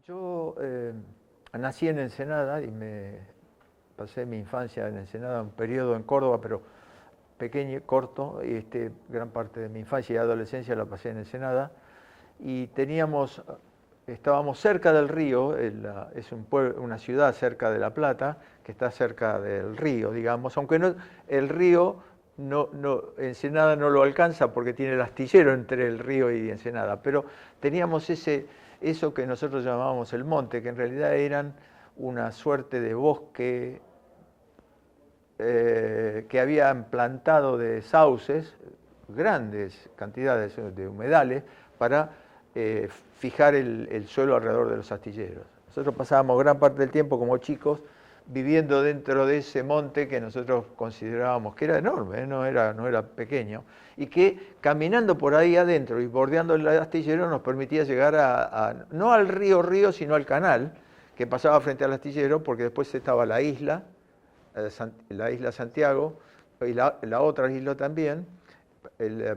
Yo nací en Ensenada y pasé mi infancia en Ensenada, un periodo en Córdoba, pero pequeño, corto, y gran parte de mi infancia y adolescencia la pasé en Ensenada. Y estábamos cerca del río, es una ciudad cerca de La Plata, que está cerca del río, digamos, aunque no, el río Ensenada no lo alcanza porque tiene el astillero entre el río y Ensenada, pero teníamos eso que nosotros llamábamos el monte, que en realidad eran una suerte de bosque que habían plantado de sauces, grandes cantidades de humedales, para fijar el suelo alrededor de los astilleros. Nosotros pasábamos gran parte del tiempo como chicos viviendo dentro de ese monte que nosotros considerábamos que era enorme, no era pequeño, y que caminando por ahí adentro y bordeando el astillero nos permitía llegar no al río, sino al canal que pasaba frente al astillero, porque después estaba la isla Santiago y la otra isla también,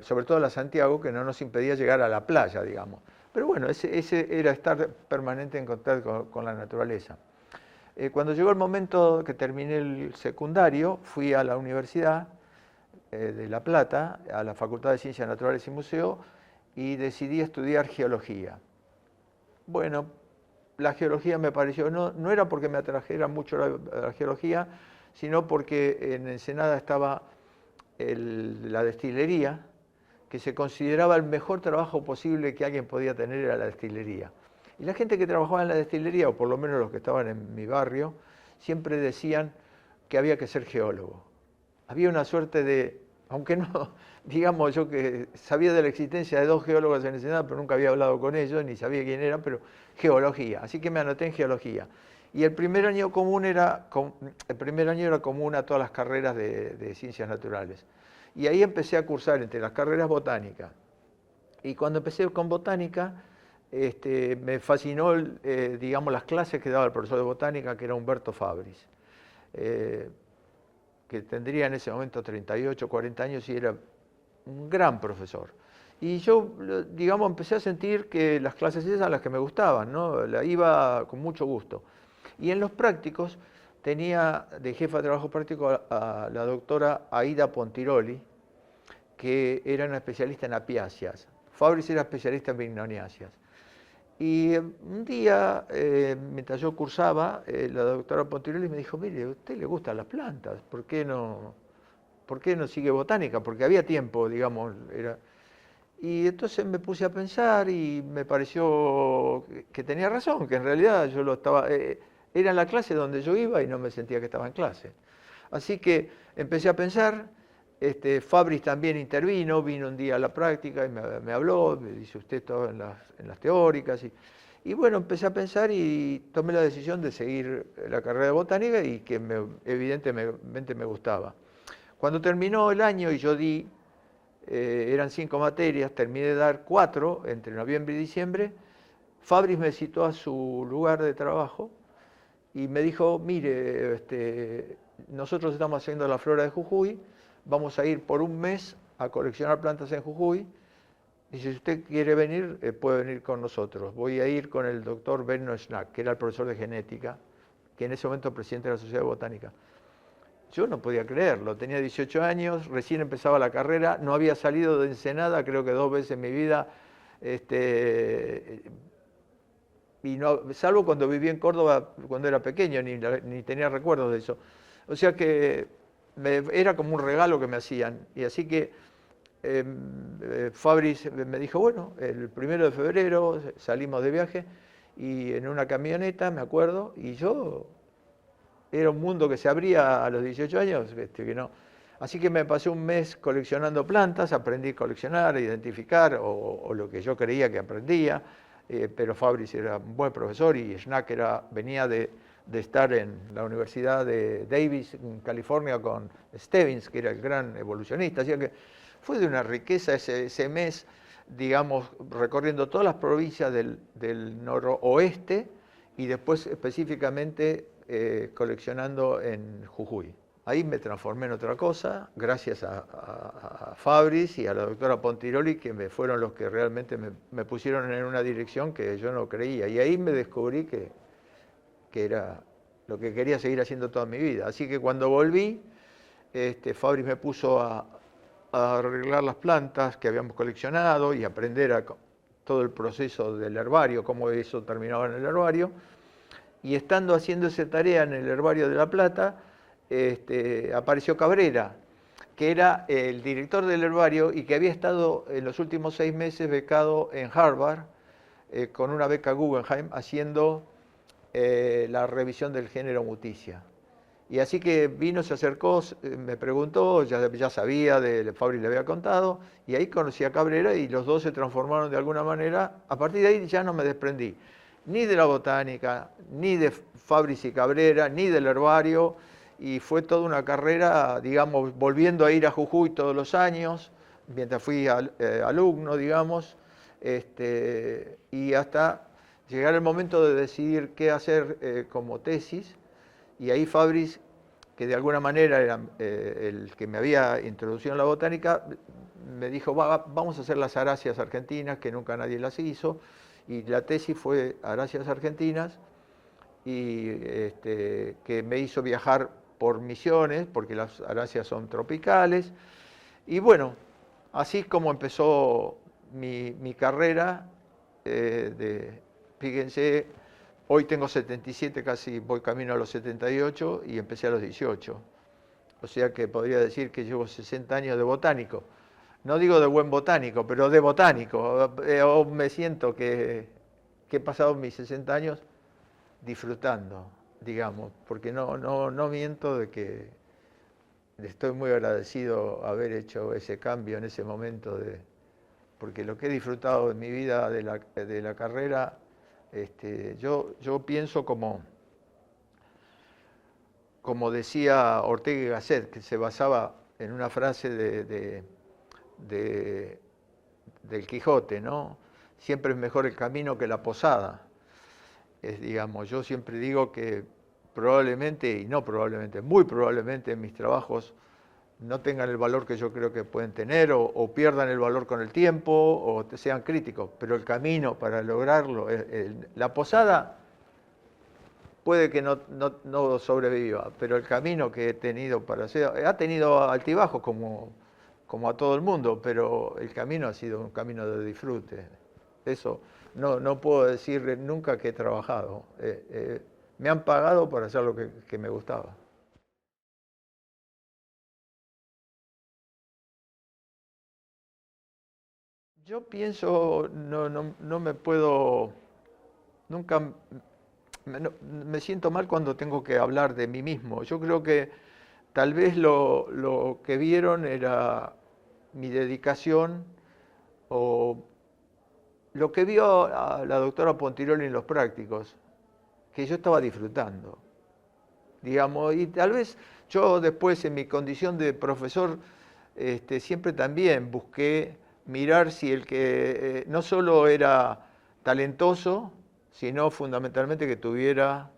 sobre todo la Santiago, que no nos impedía llegar a la playa, digamos. Pero bueno, ese era estar permanente en contacto con la naturaleza. Cuando llegó el momento que terminé el secundario, fui a la Universidad de La Plata, a la Facultad de Ciencias Naturales y Museo, y decidí estudiar geología. Bueno, la geología me pareció, no era porque me atrajera mucho la geología, sino porque en Ensenada estaba la destilería, que se consideraba el mejor trabajo posible que alguien podía tener era la destilería. Y la gente que trabajaba en la destilería, o por lo menos los que estaban en mi barrio, siempre decían que había que ser geólogo. Había una suerte de, aunque no, digamos yo que sabía de la existencia de dos geólogos en Ensenada, pero nunca había hablado con ellos, ni sabía quién era, pero geología. Así que me anoté en geología. Y el primer año era común a todas las carreras de ciencias naturales. Y ahí empecé a cursar entre las carreras botánica. Y cuando empecé con botánica, me fascinó, digamos, las clases que daba el profesor de botánica, que era Humberto Fabris, que tendría en ese momento 38, 40 años y era un gran profesor. Y yo, digamos, empecé a sentir que las clases esas eran las que me gustaban, ¿no? La iba con mucho gusto. Y en los prácticos tenía de jefa de trabajo práctico a la doctora Aida Pontiroli, que era una especialista en apiáceas. Fabris era especialista en bignoniáceas. Y un día, mientras yo cursaba, la doctora Pontiroli me dijo, mire, a usted le gustan las plantas, ¿por qué no sigue botánica? Porque había tiempo, digamos. Y entonces me puse a pensar y me pareció que tenía razón, que en realidad yo era en la clase donde yo iba y no me sentía que estaba en clase. Así que empecé a pensar, Fabris también vino un día a la práctica y me habló, me dice usted todo en las teóricas. Y bueno, empecé a pensar y tomé la decisión de seguir la carrera de botánica y que evidentemente me gustaba. Cuando terminó el año y yo eran 5 materias, terminé de dar 4 entre noviembre y diciembre, Fabris me citó a su lugar de trabajo y me dijo, mire, nosotros estamos haciendo la flora de Jujuy, vamos a ir por un mes a coleccionar plantas en Jujuy. Dice, si usted quiere venir, puede venir con nosotros. Voy a ir con el doctor Benno Schnack, que era el profesor de genética, que en ese momento presidente de la Sociedad Botánica. Yo no podía creerlo, tenía 18 años, recién empezaba la carrera, no había salido de Ensenada, creo que 2 veces en mi vida, y no, salvo cuando viví en Córdoba cuando era pequeño, ni tenía recuerdos de eso. O sea que era como un regalo que me hacían. Y así que Fabris me dijo, bueno, el 1 de febrero salimos de viaje y en una camioneta, me acuerdo, y yo era un mundo que se abría a los 18 años, que no. Así que me pasé un mes coleccionando plantas, aprendí a coleccionar, a identificar, o lo que yo creía que aprendía, pero Fabris era un buen profesor y Schnack venía de estar en la Universidad de Davis, en California, con Stebbins, que era el gran evolucionista. Así que fue de una riqueza ese mes, digamos, recorriendo todas las provincias del noroeste y después específicamente coleccionando en Jujuy. ahí me transformé en otra cosa, gracias a Fabris y a la doctora Pontiroli, que fueron los que realmente me pusieron en una dirección que yo no creía. Y ahí me descubrí que era lo que quería seguir haciendo toda mi vida. Así que cuando volví, Fabris me puso a arreglar las plantas que habíamos coleccionado y aprender todo el proceso del herbario, cómo eso terminaba en el herbario. Y estando haciendo esa tarea en el herbario de La Plata, apareció Cabrera, que era el director del herbario y que había estado en los últimos 6 meses becado en Harvard, con una beca Guggenheim, haciendo la revisión del género Muticia. Y así que vino, se acercó, me preguntó, ya sabía, Fabri le había contado, y ahí conocí a Cabrera y los dos se transformaron de alguna manera. A partir de ahí ya no me desprendí, ni de la botánica, ni de Fabris y Cabrera, ni del herbario, y fue toda una carrera, digamos, volviendo a ir a Jujuy todos los años, mientras fui alumno, digamos, y hasta llegar el momento de decidir qué hacer como tesis. Y ahí Fabris, que de alguna manera era el que me había introducido en la botánica, me dijo, vamos a hacer las aráceas argentinas, que nunca nadie las hizo, y la tesis fue aráceas argentinas, y que me hizo viajar por misiones, porque las aráceas son tropicales, y bueno, así como empezó mi carrera, fíjense, hoy tengo 77, casi voy camino a los 78 y empecé a los 18. O sea que podría decir que llevo 60 años de botánico. No digo de buen botánico, pero de botánico. O me siento que he pasado mis 60 años disfrutando, digamos, porque no miento de que estoy muy agradecido haber hecho ese cambio en ese momento, porque lo que he disfrutado en mi vida de la carrera, yo pienso como decía Ortega y Gasset, que se basaba en una frase del Quijote, ¿no? Siempre es mejor el camino que la posada. Digamos, yo siempre digo que probablemente, y no probablemente, muy probablemente mis trabajos no tengan el valor que yo creo que pueden tener, o pierdan el valor con el tiempo, o sean críticos, pero el camino para lograrlo, la posada puede que no sobreviva, pero el camino que he tenido para hacer, ha tenido altibajos como a todo el mundo, pero el camino ha sido un camino de disfrute. Eso no puedo decir nunca que he trabajado. Me han pagado por hacer lo que me gustaba. Yo pienso, no me puedo, nunca me siento mal cuando tengo que hablar de mí mismo. Yo creo que tal vez lo que vieron era mi dedicación, o lo que vio a la doctora Pontiroli en los prácticos, que yo estaba disfrutando, digamos, y tal vez yo después en mi condición de profesor siempre también busqué mirar si el que no solo era talentoso, sino fundamentalmente que tuviera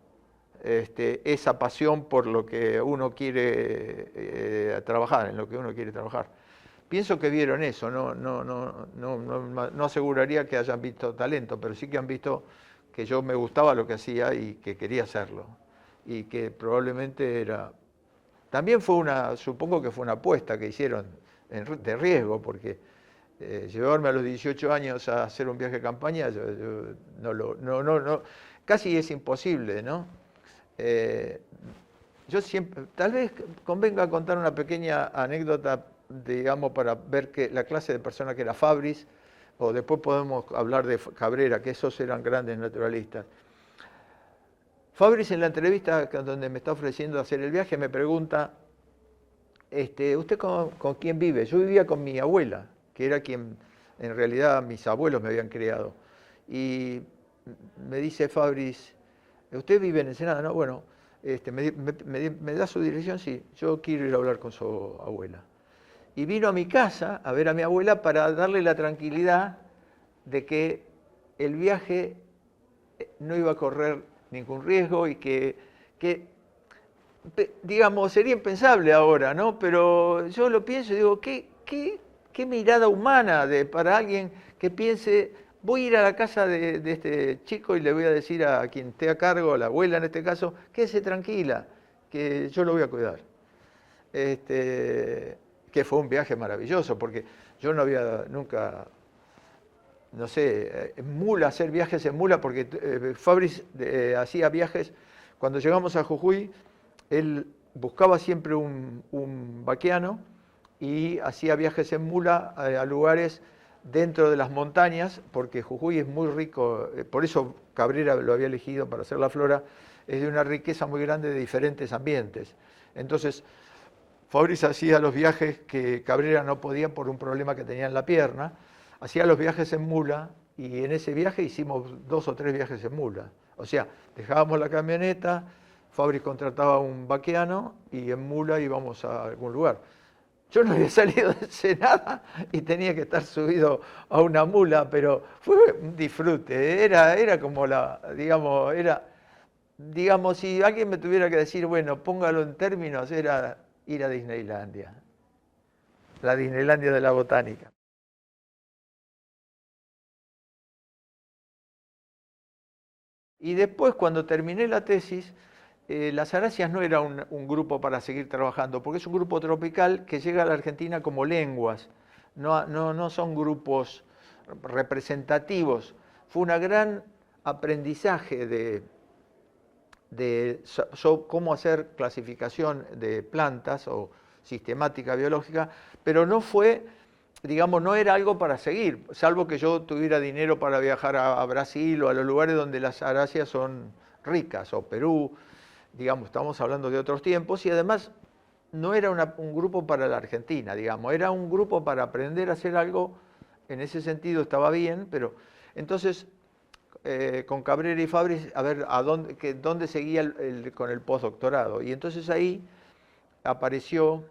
esa pasión por lo que uno quiere trabajar, en lo que uno quiere trabajar. Pienso que vieron eso, no aseguraría que hayan visto talento, pero sí que han visto que yo me gustaba lo que hacía y que quería hacerlo. Y que probablemente era... También supongo que fue una apuesta que hicieron de riesgo, porque llevarme a los 18 años a hacer un viaje de campaña, casi es imposible, ¿no? Yo siempre, tal vez convenga contar una pequeña anécdota, digamos, para ver que la clase de persona que era Fabris, o después podemos hablar de Cabrera, que esos eran grandes naturalistas. Fabris en la entrevista donde me está ofreciendo hacer el viaje me pregunta, ¿usted con quién vive? Yo vivía con mi abuela, que era quien en realidad mis abuelos me habían criado. Y me dice Fabris, ¿usted vive en Ensenada? No, bueno, me da su dirección, sí, yo quiero ir a hablar con su abuela. Y vino a mi casa a ver a mi abuela para darle la tranquilidad de que el viaje no iba a correr ningún riesgo y que digamos, sería impensable ahora, ¿no? Pero yo lo pienso y digo, qué mirada humana para alguien que piense, voy a ir a la casa de este chico y le voy a decir a quien esté a cargo, a la abuela en este caso, quédese tranquila, que yo lo voy a cuidar. Que fue un viaje maravilloso, porque yo no había nunca, no sé, en mula, hacer viajes en mula, porque Fabris hacía viajes, cuando llegamos a Jujuy, él buscaba siempre un vaqueano y hacía viajes en mula a lugares dentro de las montañas, porque Jujuy es muy rico, por eso Cabrera lo había elegido para hacer la flora, es de una riqueza muy grande de diferentes ambientes. Entonces, Fabris hacía los viajes que Cabrera no podía por un problema que tenía en la pierna, hacía los viajes en mula y en ese viaje hicimos 2 o 3 viajes en mula. O sea, dejábamos la camioneta, Fabris contrataba un vaqueano y en mula íbamos a algún lugar. Yo no había salido de Ensenada y tenía que estar subido a una mula, pero fue un disfrute. Era como digamos, si alguien me tuviera que decir, bueno, póngalo en términos, era ir a Disneylandia, la Disneylandia de la botánica. Y después, cuando terminé la tesis, las Aracias no era un grupo para seguir trabajando, porque es un grupo tropical que llega a la Argentina como lenguas, no son grupos representativos. Fue un gran aprendizaje de cómo hacer clasificación de plantas o sistemática biológica, pero no fue, digamos, no era algo para seguir, salvo que yo tuviera dinero para viajar a Brasil o a los lugares donde las aráceas son ricas, o Perú, digamos, estamos hablando de otros tiempos, y además no era un grupo para la Argentina, digamos, era un grupo para aprender a hacer algo, en ese sentido estaba bien, pero entonces con Cabrera y Fabris a ver dónde seguía con el postdoctorado. Y entonces ahí apareció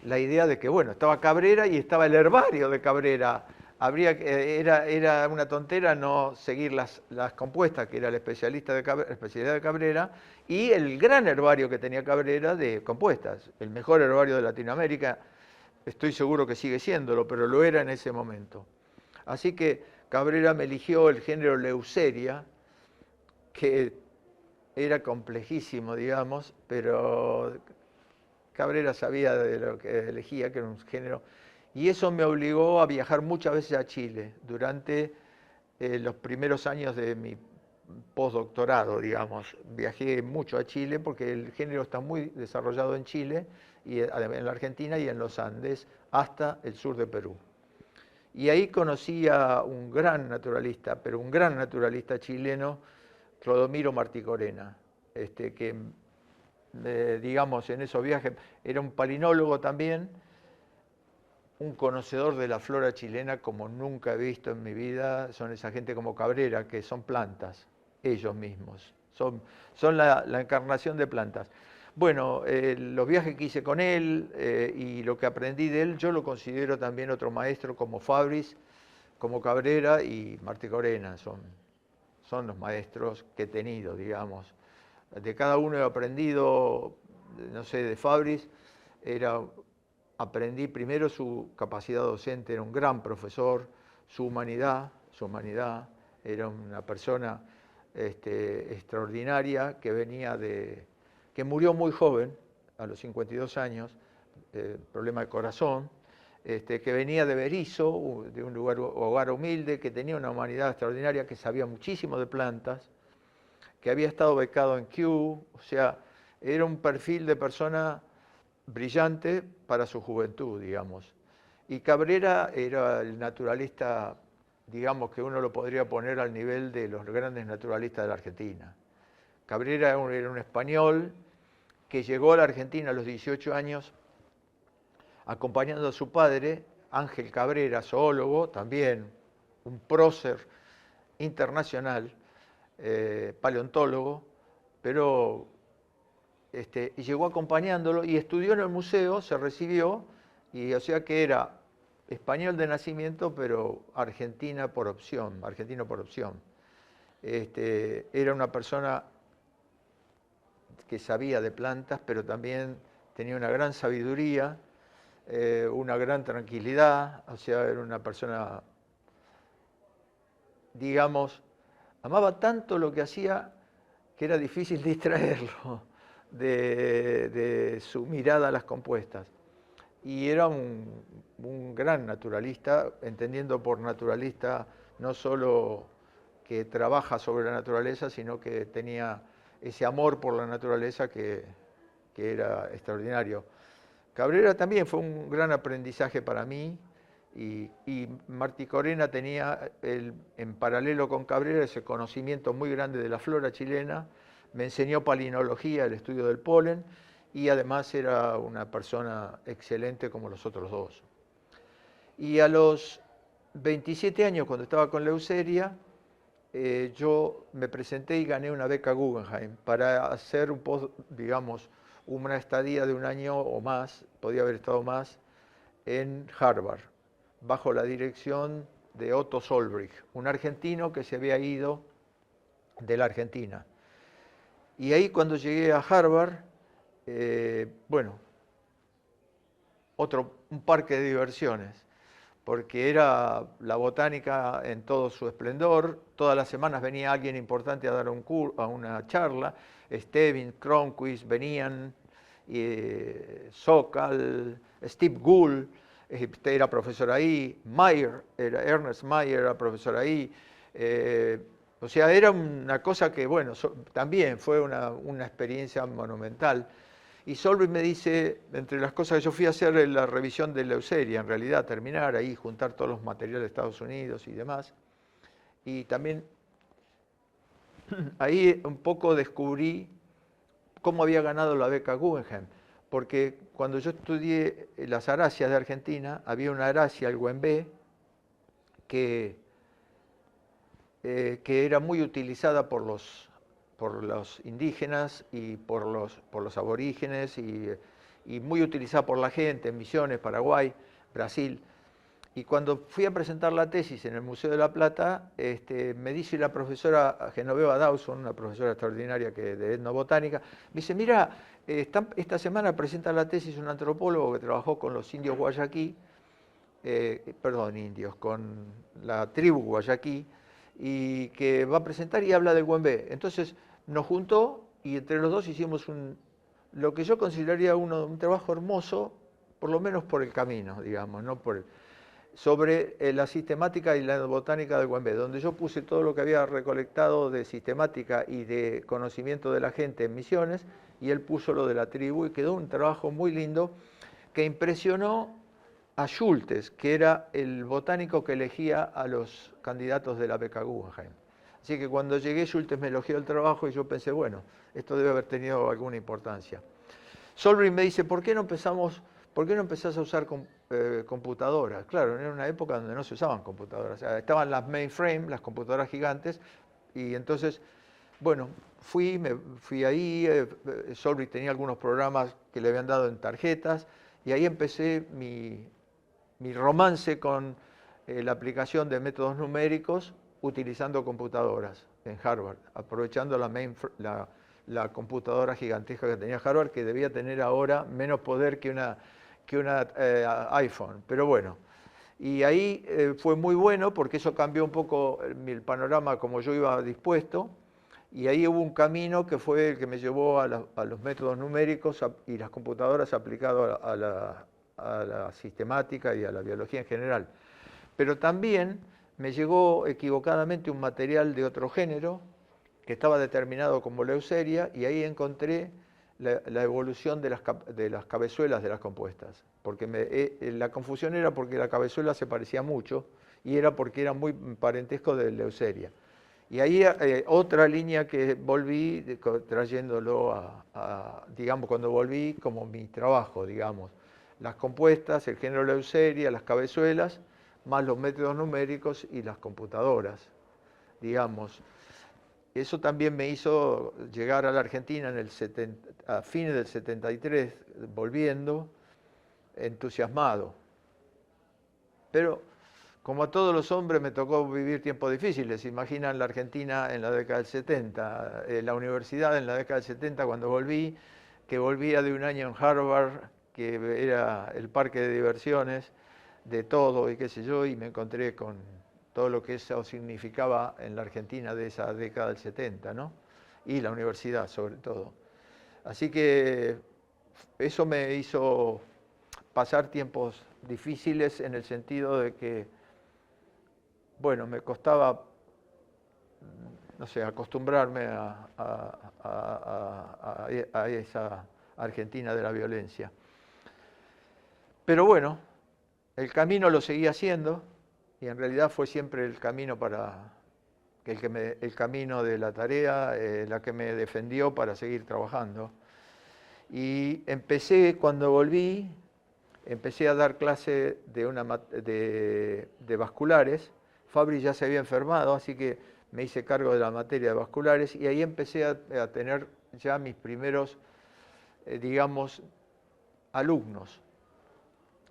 la idea de que, bueno, estaba Cabrera y estaba el herbario de Cabrera. Era una tontera no seguir las compuestas, que era la especialidad de Cabrera, y el gran herbario que tenía Cabrera de compuestas, el mejor herbario de Latinoamérica. Estoy seguro que sigue siéndolo, pero lo era en ese momento. Así que Cabrera me eligió el género Leuceria, que era complejísimo, digamos, pero Cabrera sabía de lo que elegía, que era un género, y eso me obligó a viajar muchas veces a Chile durante los primeros años de mi postdoctorado, digamos. Viajé mucho a Chile porque el género está muy desarrollado en Chile, y en la Argentina y en los Andes, hasta el sur de Perú. Y ahí conocí a un gran naturalista, pero un gran naturalista chileno, Clodomiro Marticorena, que digamos en esos viajes era un palinólogo también, un conocedor de la flora chilena como nunca he visto en mi vida. Son esa gente como Cabrera, que son plantas, ellos mismos, son la encarnación de plantas. Bueno, los viajes que hice con él y lo que aprendí de él, yo lo considero también otro maestro como Fabris, como Cabrera y Marticorena, son los maestros que he tenido, digamos. De cada uno he aprendido, no sé, de Fabris, aprendí primero su capacidad docente, era un gran profesor, su humanidad, era una persona extraordinaria que murió muy joven, a los 52 años, problema de corazón, que venía de Berisso, de un hogar humilde, que tenía una humanidad extraordinaria, que sabía muchísimo de plantas, que había estado becado en Kew, o sea, era un perfil de persona brillante para su juventud, digamos. Y Cabrera era el naturalista, digamos que uno lo podría poner al nivel de los grandes naturalistas de la Argentina. Cabrera era un español que llegó a la Argentina a los 18 años acompañando a su padre, Ángel Cabrera, zoólogo, también un prócer internacional, paleontólogo, pero y llegó acompañándolo y estudió en el museo, se recibió, y o sea que era español de nacimiento, pero argentino por opción. Era una persona que sabía de plantas, pero también tenía una gran sabiduría, una gran tranquilidad, o sea, era una persona, digamos, amaba tanto lo que hacía que era difícil distraerlo de su mirada a las compuestas. Y era un gran naturalista, entendiendo por naturalista no solo que trabaja sobre la naturaleza, sino que tenía ese amor por la naturaleza que era extraordinario. Cabrera también fue un gran aprendizaje para mí y Martí Corena tenía en paralelo con Cabrera ese conocimiento muy grande de la flora chilena, me enseñó palinología, el estudio del polen, y además era una persona excelente como los otros dos. Y a los 27 años, cuando estaba con Leuceria, yo me presenté y gané una beca Guggenheim para hacer digamos, una estadía de un año o más, podía haber estado más, en Harvard, bajo la dirección de Otto Solbrich, un argentino que se había ido de la Argentina. Y ahí cuando llegué a Harvard, bueno, un parque de diversiones, porque era la botánica en todo su esplendor. Todas las semanas venía alguien importante a dar una charla. Stebbins, Cronquist, venían, Sokal, Steve Gould era profesor ahí, Ernest Mayr era profesor ahí. O sea, era una cosa que, bueno, también fue una experiencia monumental. Y Solveig me dice, entre las cosas que yo fui a hacer la revisión de Leuceria, en realidad, terminar ahí, juntar todos los materiales de Estados Unidos y demás. Y también ahí un poco descubrí cómo había ganado la beca Guggenheim, porque cuando yo estudié las aráceas de Argentina, había una aracia, el Güembé, que era muy utilizada por los indígenas y por los aborígenes y muy utilizada por la gente en Misiones, Paraguay, Brasil. Y cuando fui a presentar la tesis en el Museo de la Plata, me dice la profesora Genoveva Dawson, una profesora extraordinaria de etnobotánica, me dice, mira, esta semana presenta la tesis un antropólogo que trabajó con los indios guayaquí, con la tribu guayaquí, y que va a presentar y habla del Güembé. Entonces nos juntó y entre los dos hicimos lo que yo consideraría un trabajo hermoso, por lo menos por el camino, digamos, no sobre la sistemática y la botánica del Güembé, donde yo puse todo lo que había recolectado de sistemática y de conocimiento de la gente en Misiones, y él puso lo de la tribu, y quedó un trabajo muy lindo que impresionó a Schultes, que era el botánico que elegía a los candidatos de la beca Guggenheim. Así que cuando llegué, Schultes me elogió el trabajo y yo pensé, bueno, esto debe haber tenido alguna importancia. Solbrich me dice, ¿por qué no empezás a usar computadoras? Claro, era una época donde no se usaban computadoras. O sea, estaban las mainframe, las computadoras gigantes, y entonces, bueno, fui ahí, Solbrich tenía algunos programas que le habían dado en tarjetas, y ahí empecé mi romance con la aplicación de métodos numéricos utilizando computadoras en Harvard, aprovechando la computadora gigantesca que tenía Harvard, que debía tener ahora menos poder que una iPhone, pero bueno. Y ahí fue muy bueno porque eso cambió un poco el panorama como yo iba dispuesto, y ahí hubo un camino que fue el que me llevó a los métodos numéricos y las computadoras aplicadas a la sistemática y a la biología en general. Pero también me llegó equivocadamente un material de otro género que estaba determinado como Leuceria, y ahí encontré la evolución de las cabezuelas de las compuestas. Porque la confusión era porque la cabezuela se parecía mucho y era porque era muy parentesco de Leuceria. Y ahí otra línea que volví trayéndolo digamos, cuando volví como mi trabajo, digamos, las compuestas, el género Leuceria, las cabezuelas, más los métodos numéricos y las computadoras, digamos. Eso también me hizo llegar a la Argentina a fines del 73, volviendo, entusiasmado. Pero como a todos los hombres me tocó vivir tiempos difíciles. Imaginan la Argentina en la década del 70, la universidad en la década del 70 cuando volví, que volvía de un año en Harvard, que era el parque de diversiones, de todo y qué sé yo, y me encontré con todo lo que eso significaba en la Argentina de esa década del 70, ¿no? Y la universidad sobre todo. Así que eso me hizo pasar tiempos difíciles en el sentido de que, bueno, me costaba, no sé, acostumbrarme a esa Argentina de la violencia. Pero bueno, el camino lo seguí haciendo y en realidad fue siempre el camino para el camino de la tarea, la que me defendió para seguir trabajando. Y empecé, cuando volví, empecé a dar clase de vasculares. Fabri ya se había enfermado, así que me hice cargo de la materia de vasculares y ahí empecé a tener ya mis primeros, digamos, alumnos.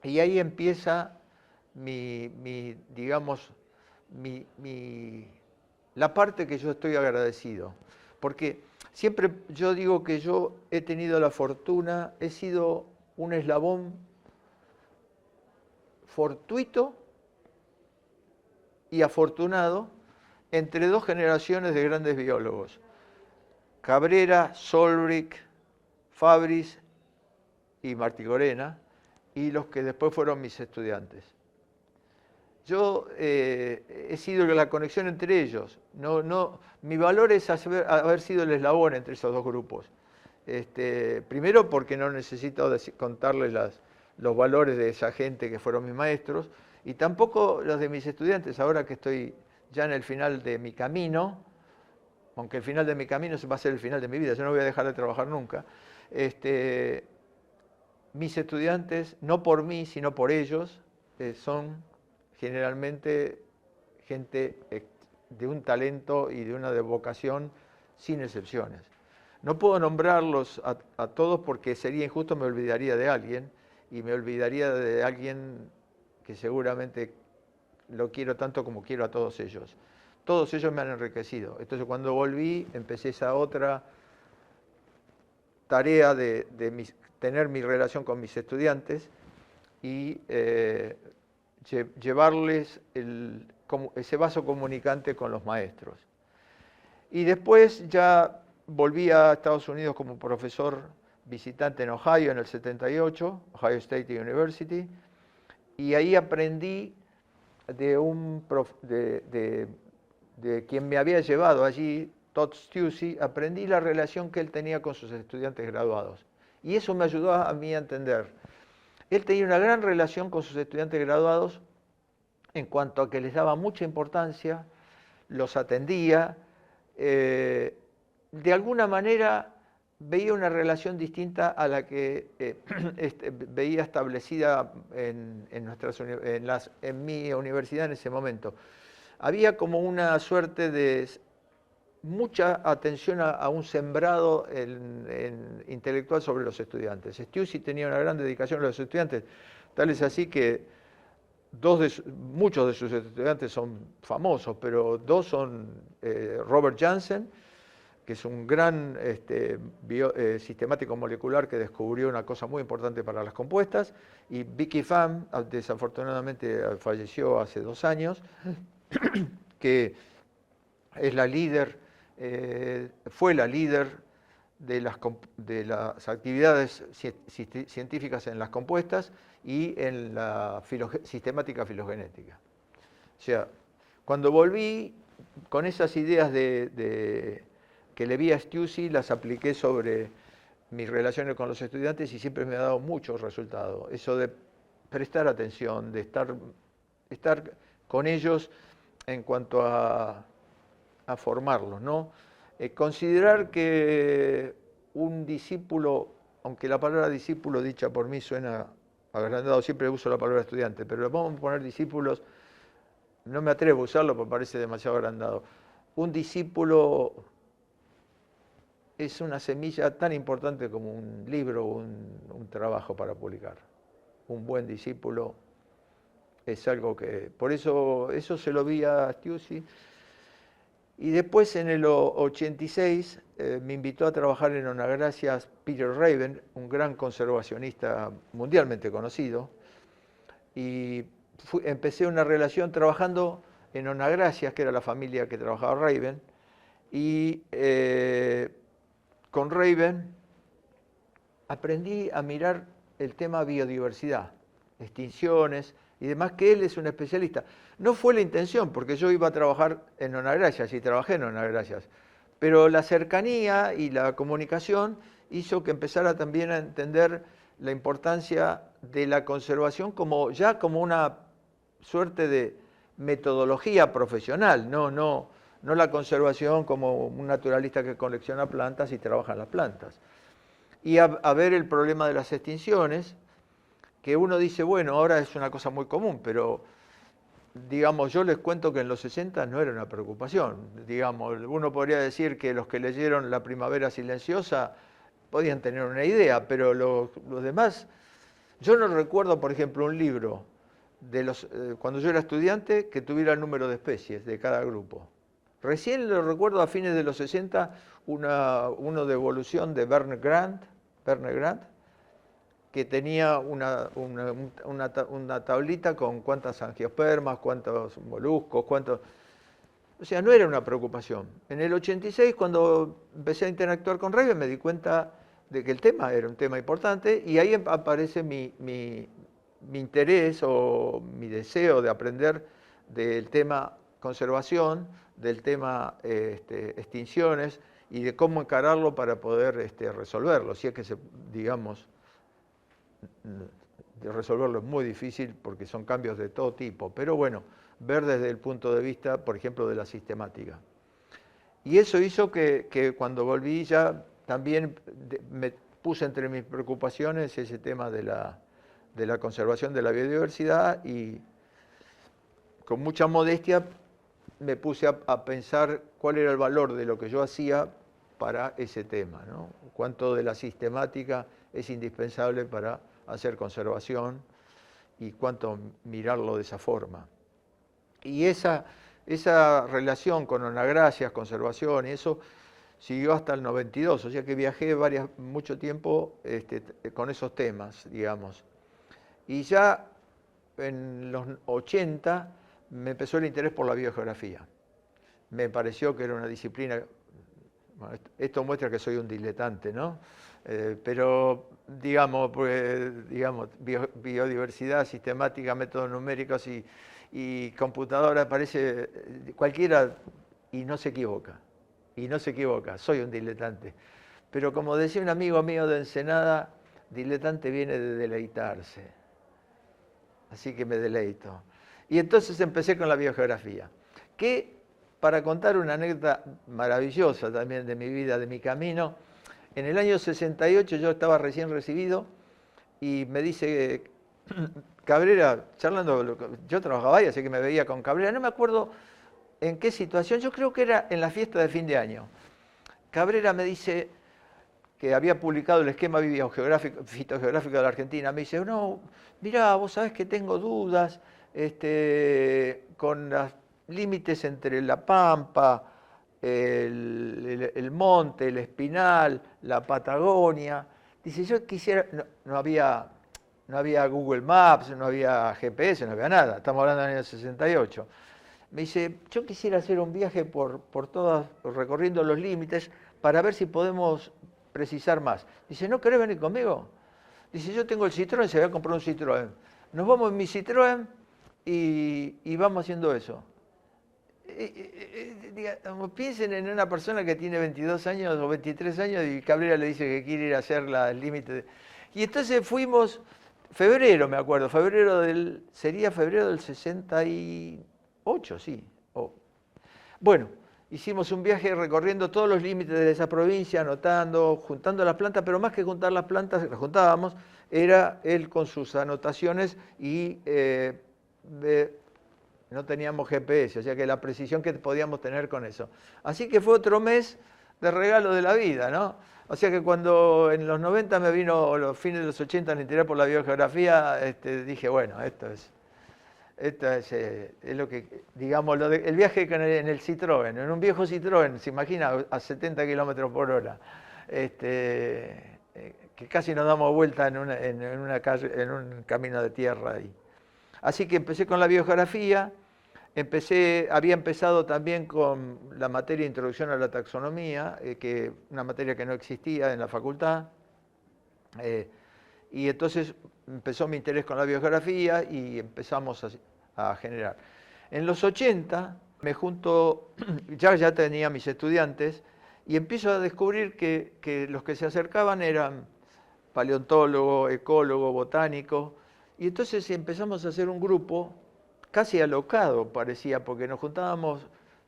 Y ahí empieza digamos, la parte que yo estoy agradecido. Porque siempre yo digo que yo he tenido la fortuna, he sido un eslabón fortuito y afortunado entre dos generaciones de grandes biólogos. Cabrera, Solbrick, Fabris y Martigorena, y los que después fueron mis estudiantes. Yo he sido la conexión entre ellos. Mi valor es haber sido el eslabón entre esos dos grupos. Primero porque no necesito contarles los valores de esa gente que fueron mis maestros, y tampoco los de mis estudiantes, ahora que estoy ya en el final de mi camino, aunque el final de mi camino va a ser el final de mi vida, yo no voy a dejar de trabajar nunca. Mis estudiantes, no por mí, sino por ellos, son generalmente gente de un talento y de una vocación sin excepciones. No puedo nombrarlos a todos porque sería injusto, me olvidaría de alguien, y me olvidaría de alguien que seguramente lo quiero tanto como quiero a todos ellos. Todos ellos me han enriquecido. Entonces cuando volví empecé esa otra tarea de tener mi relación con mis estudiantes y llevarles ese vaso comunicante con los maestros. Y después ya volví a Estados Unidos como profesor visitante en Ohio en el 78, Ohio State University, y ahí aprendí de quien me había llevado allí, Todd Stussy, aprendí la relación que él tenía con sus estudiantes graduados. Y eso me ayudó a mí a entender. Él tenía una gran relación con sus estudiantes graduados en cuanto a que les daba mucha importancia, los atendía, de alguna manera veía una relación distinta a la que veía establecida en mi universidad en ese momento. Había como una suerte de mucha atención a un sembrado intelectual sobre los estudiantes. Stussy tenía una gran dedicación a los estudiantes, tal es así que muchos de sus estudiantes son famosos, pero dos son Robert Janssen, que es un gran sistemático molecular que descubrió una cosa muy importante para las compuestas, y Vicky Pham, desafortunadamente falleció hace 2 años, que es la líder, fue la líder de las actividades científicas en las compuestas y en la sistemática filogenética. O sea, cuando volví con esas ideas que le vi a Stussy, las apliqué sobre mis relaciones con los estudiantes y siempre me ha dado muchos resultados. Eso de prestar atención, de estar con ellos en cuanto a formarlos, ¿no? Considerar que un discípulo, aunque la palabra discípulo dicha por mí suena agrandado, siempre uso la palabra estudiante, pero le vamos a poner discípulos, no me atrevo a usarlo porque parece demasiado agrandado. Un discípulo es una semilla tan importante como un libro o un trabajo para publicar. Un buen discípulo es algo que, por eso se lo vi a Stiussi. Y después en el 86 me invitó a trabajar en Onagracias Peter Raven, un gran conservacionista mundialmente conocido, y empecé una relación trabajando en Onagracias, que era la familia que trabajaba Raven, y con Raven aprendí a mirar el tema biodiversidad, extinciones y demás, que él es un especialista. No fue la intención, porque yo iba a trabajar en Onagracias y trabajé en Onagracias, pero la cercanía y la comunicación hizo que empezara también a entender la importancia de la conservación como una suerte de metodología profesional, no la conservación como un naturalista que colecciona plantas y trabaja en las plantas. Y a ver el problema de las extinciones, que uno dice, bueno, ahora es una cosa muy común, pero digamos, yo les cuento que en los 60 no era una preocupación. Digamos, uno podría decir que los que leyeron La Primavera Silenciosa podían tener una idea, pero los demás, yo no recuerdo, por ejemplo, un libro cuando yo era estudiante que tuviera el número de especies de cada grupo. Recién lo recuerdo a fines de los 60, uno de evolución de Werner Grant, que tenía una tablita con cuántas angiospermas, cuántos moluscos, cuántos... O sea, no era una preocupación. En el 86, cuando empecé a interactuar con Raven, me di cuenta de que el tema era un tema importante y ahí aparece mi interés o mi deseo de aprender del tema conservación, del tema extinciones y de cómo encararlo para poder resolverlo. Si es que, digamos, resolverlo es muy difícil porque son cambios de todo tipo, pero bueno, ver desde el punto de vista, por ejemplo, de la sistemática. Y eso hizo que cuando volví ya también me puse entre mis preocupaciones ese tema de la conservación de la biodiversidad y con mucha modestia me puse a pensar cuál era el valor de lo que yo hacía para ese tema, ¿no? Cuánto de la sistemática es indispensable para hacer conservación y cuánto mirarlo de esa forma. Y esa relación con Onagracias, conservación y eso siguió hasta el 92, o sea que viajé mucho tiempo con esos temas, digamos. Y ya en los 80 me empezó el interés por la biogeografía. Me pareció que era una disciplina, bueno, esto muestra que soy un diletante, ¿no? Pero digamos, biodiversidad, sistemática, métodos numéricos y computadora, parece cualquiera y no se equivoca. Y no se equivoca, soy un diletante. Pero como decía un amigo mío de Ensenada, diletante viene de deleitarse. Así que me deleito. Y entonces empecé con la biogeografía, que para contar una anécdota maravillosa también de mi vida, de mi camino, en el año 68 yo estaba recién recibido y me dice Cabrera, charlando, yo trabajaba ahí, así que me veía con Cabrera, no me acuerdo en qué situación, yo creo que era en la fiesta de fin de año. Cabrera me dice que había publicado el esquema fitogeográfico de la Argentina, me dice, no, mirá, vos sabés que tengo dudas con los límites entre la Pampa, el Monte, el Espinal, la Patagonia. Dice, yo quisiera, no había Google Maps, no había GPS, no había nada, estamos hablando del año 68. Me dice, yo quisiera hacer un viaje por todas, recorriendo los límites, para ver si podemos precisar más. Dice, ¿no querés venir conmigo? Dice, yo tengo el Citroën, se había comprado un Citroën. Nos vamos en mi Citroën y vamos haciendo eso. Digamos, piensen en una persona que tiene 22 años o 23 años y Cabrera le dice que quiere ir a hacer el límite. Y entonces fuimos, febrero me acuerdo, sería febrero del 68, sí. Bueno, hicimos un viaje recorriendo todos los límites de esa provincia, anotando, juntando las plantas, pero más que juntar las plantas, las juntábamos, era él con sus anotaciones y no teníamos GPS, o sea que la precisión que podíamos tener con eso. Así que fue otro mes de regalo de la vida, ¿no? O sea que cuando en los 90 me vino, los fines de los 80, me enteré por la biogeografía, dije, bueno, esto es Esto es lo que, digamos, el viaje en el Citroën, en un viejo Citroën, se imagina, a 70 kilómetros por hora, que casi nos damos vuelta en una calle, en un camino de tierra ahí. Así que empecé con la biogeografía, había empezado también con la materia de Introducción a la Taxonomía, una materia que no existía en la facultad. Y entonces empezó mi interés con la biogeografía y empezamos a generar. En los 80 me junto, ya tenía mis estudiantes, y empiezo a descubrir que los que se acercaban eran paleontólogo, ecólogo, botánico, y entonces empezamos a hacer un grupo casi alocado, parecía, porque nos juntábamos,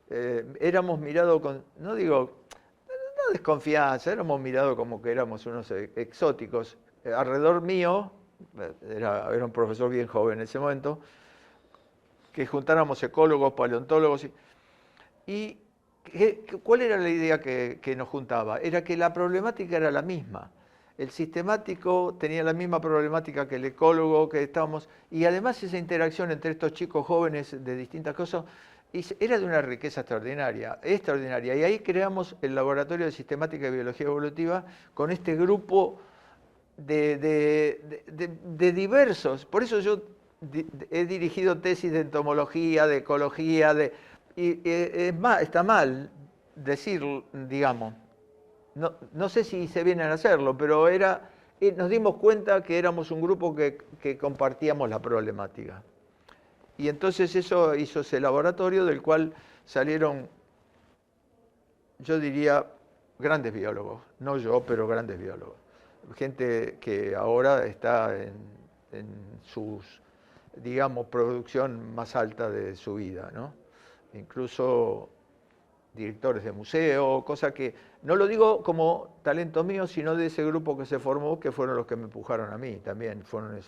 éramos mirados con, no digo, no desconfianza, éramos mirados como que éramos unos exóticos. Alrededor mío, era un profesor bien joven en ese momento, que juntáramos ecólogos, paleontólogos. ¿Y cuál era la idea que nos juntaba? Era que la problemática era la misma. El sistemático tenía la misma problemática que el ecólogo, que estábamos, y además esa interacción entre estos chicos jóvenes de distintas cosas era de una riqueza extraordinaria, extraordinaria. Y ahí creamos el Laboratorio de Sistemática y Biología Evolutiva con este grupo de diversos. Por eso yo he dirigido tesis de entomología, de ecología, y es más, está mal decir, digamos, no sé si se vienen a hacerlo, pero nos dimos cuenta que éramos un grupo que compartíamos la problemática. Y entonces eso hizo ese laboratorio del cual salieron, yo diría, grandes biólogos. No yo, pero grandes biólogos. Gente que ahora está en sus, digamos, producción más alta de su vida, ¿no? Incluso directores de museo, cosa que no lo digo como talento mío, sino de ese grupo que se formó, que fueron los que me empujaron a mí, también fueron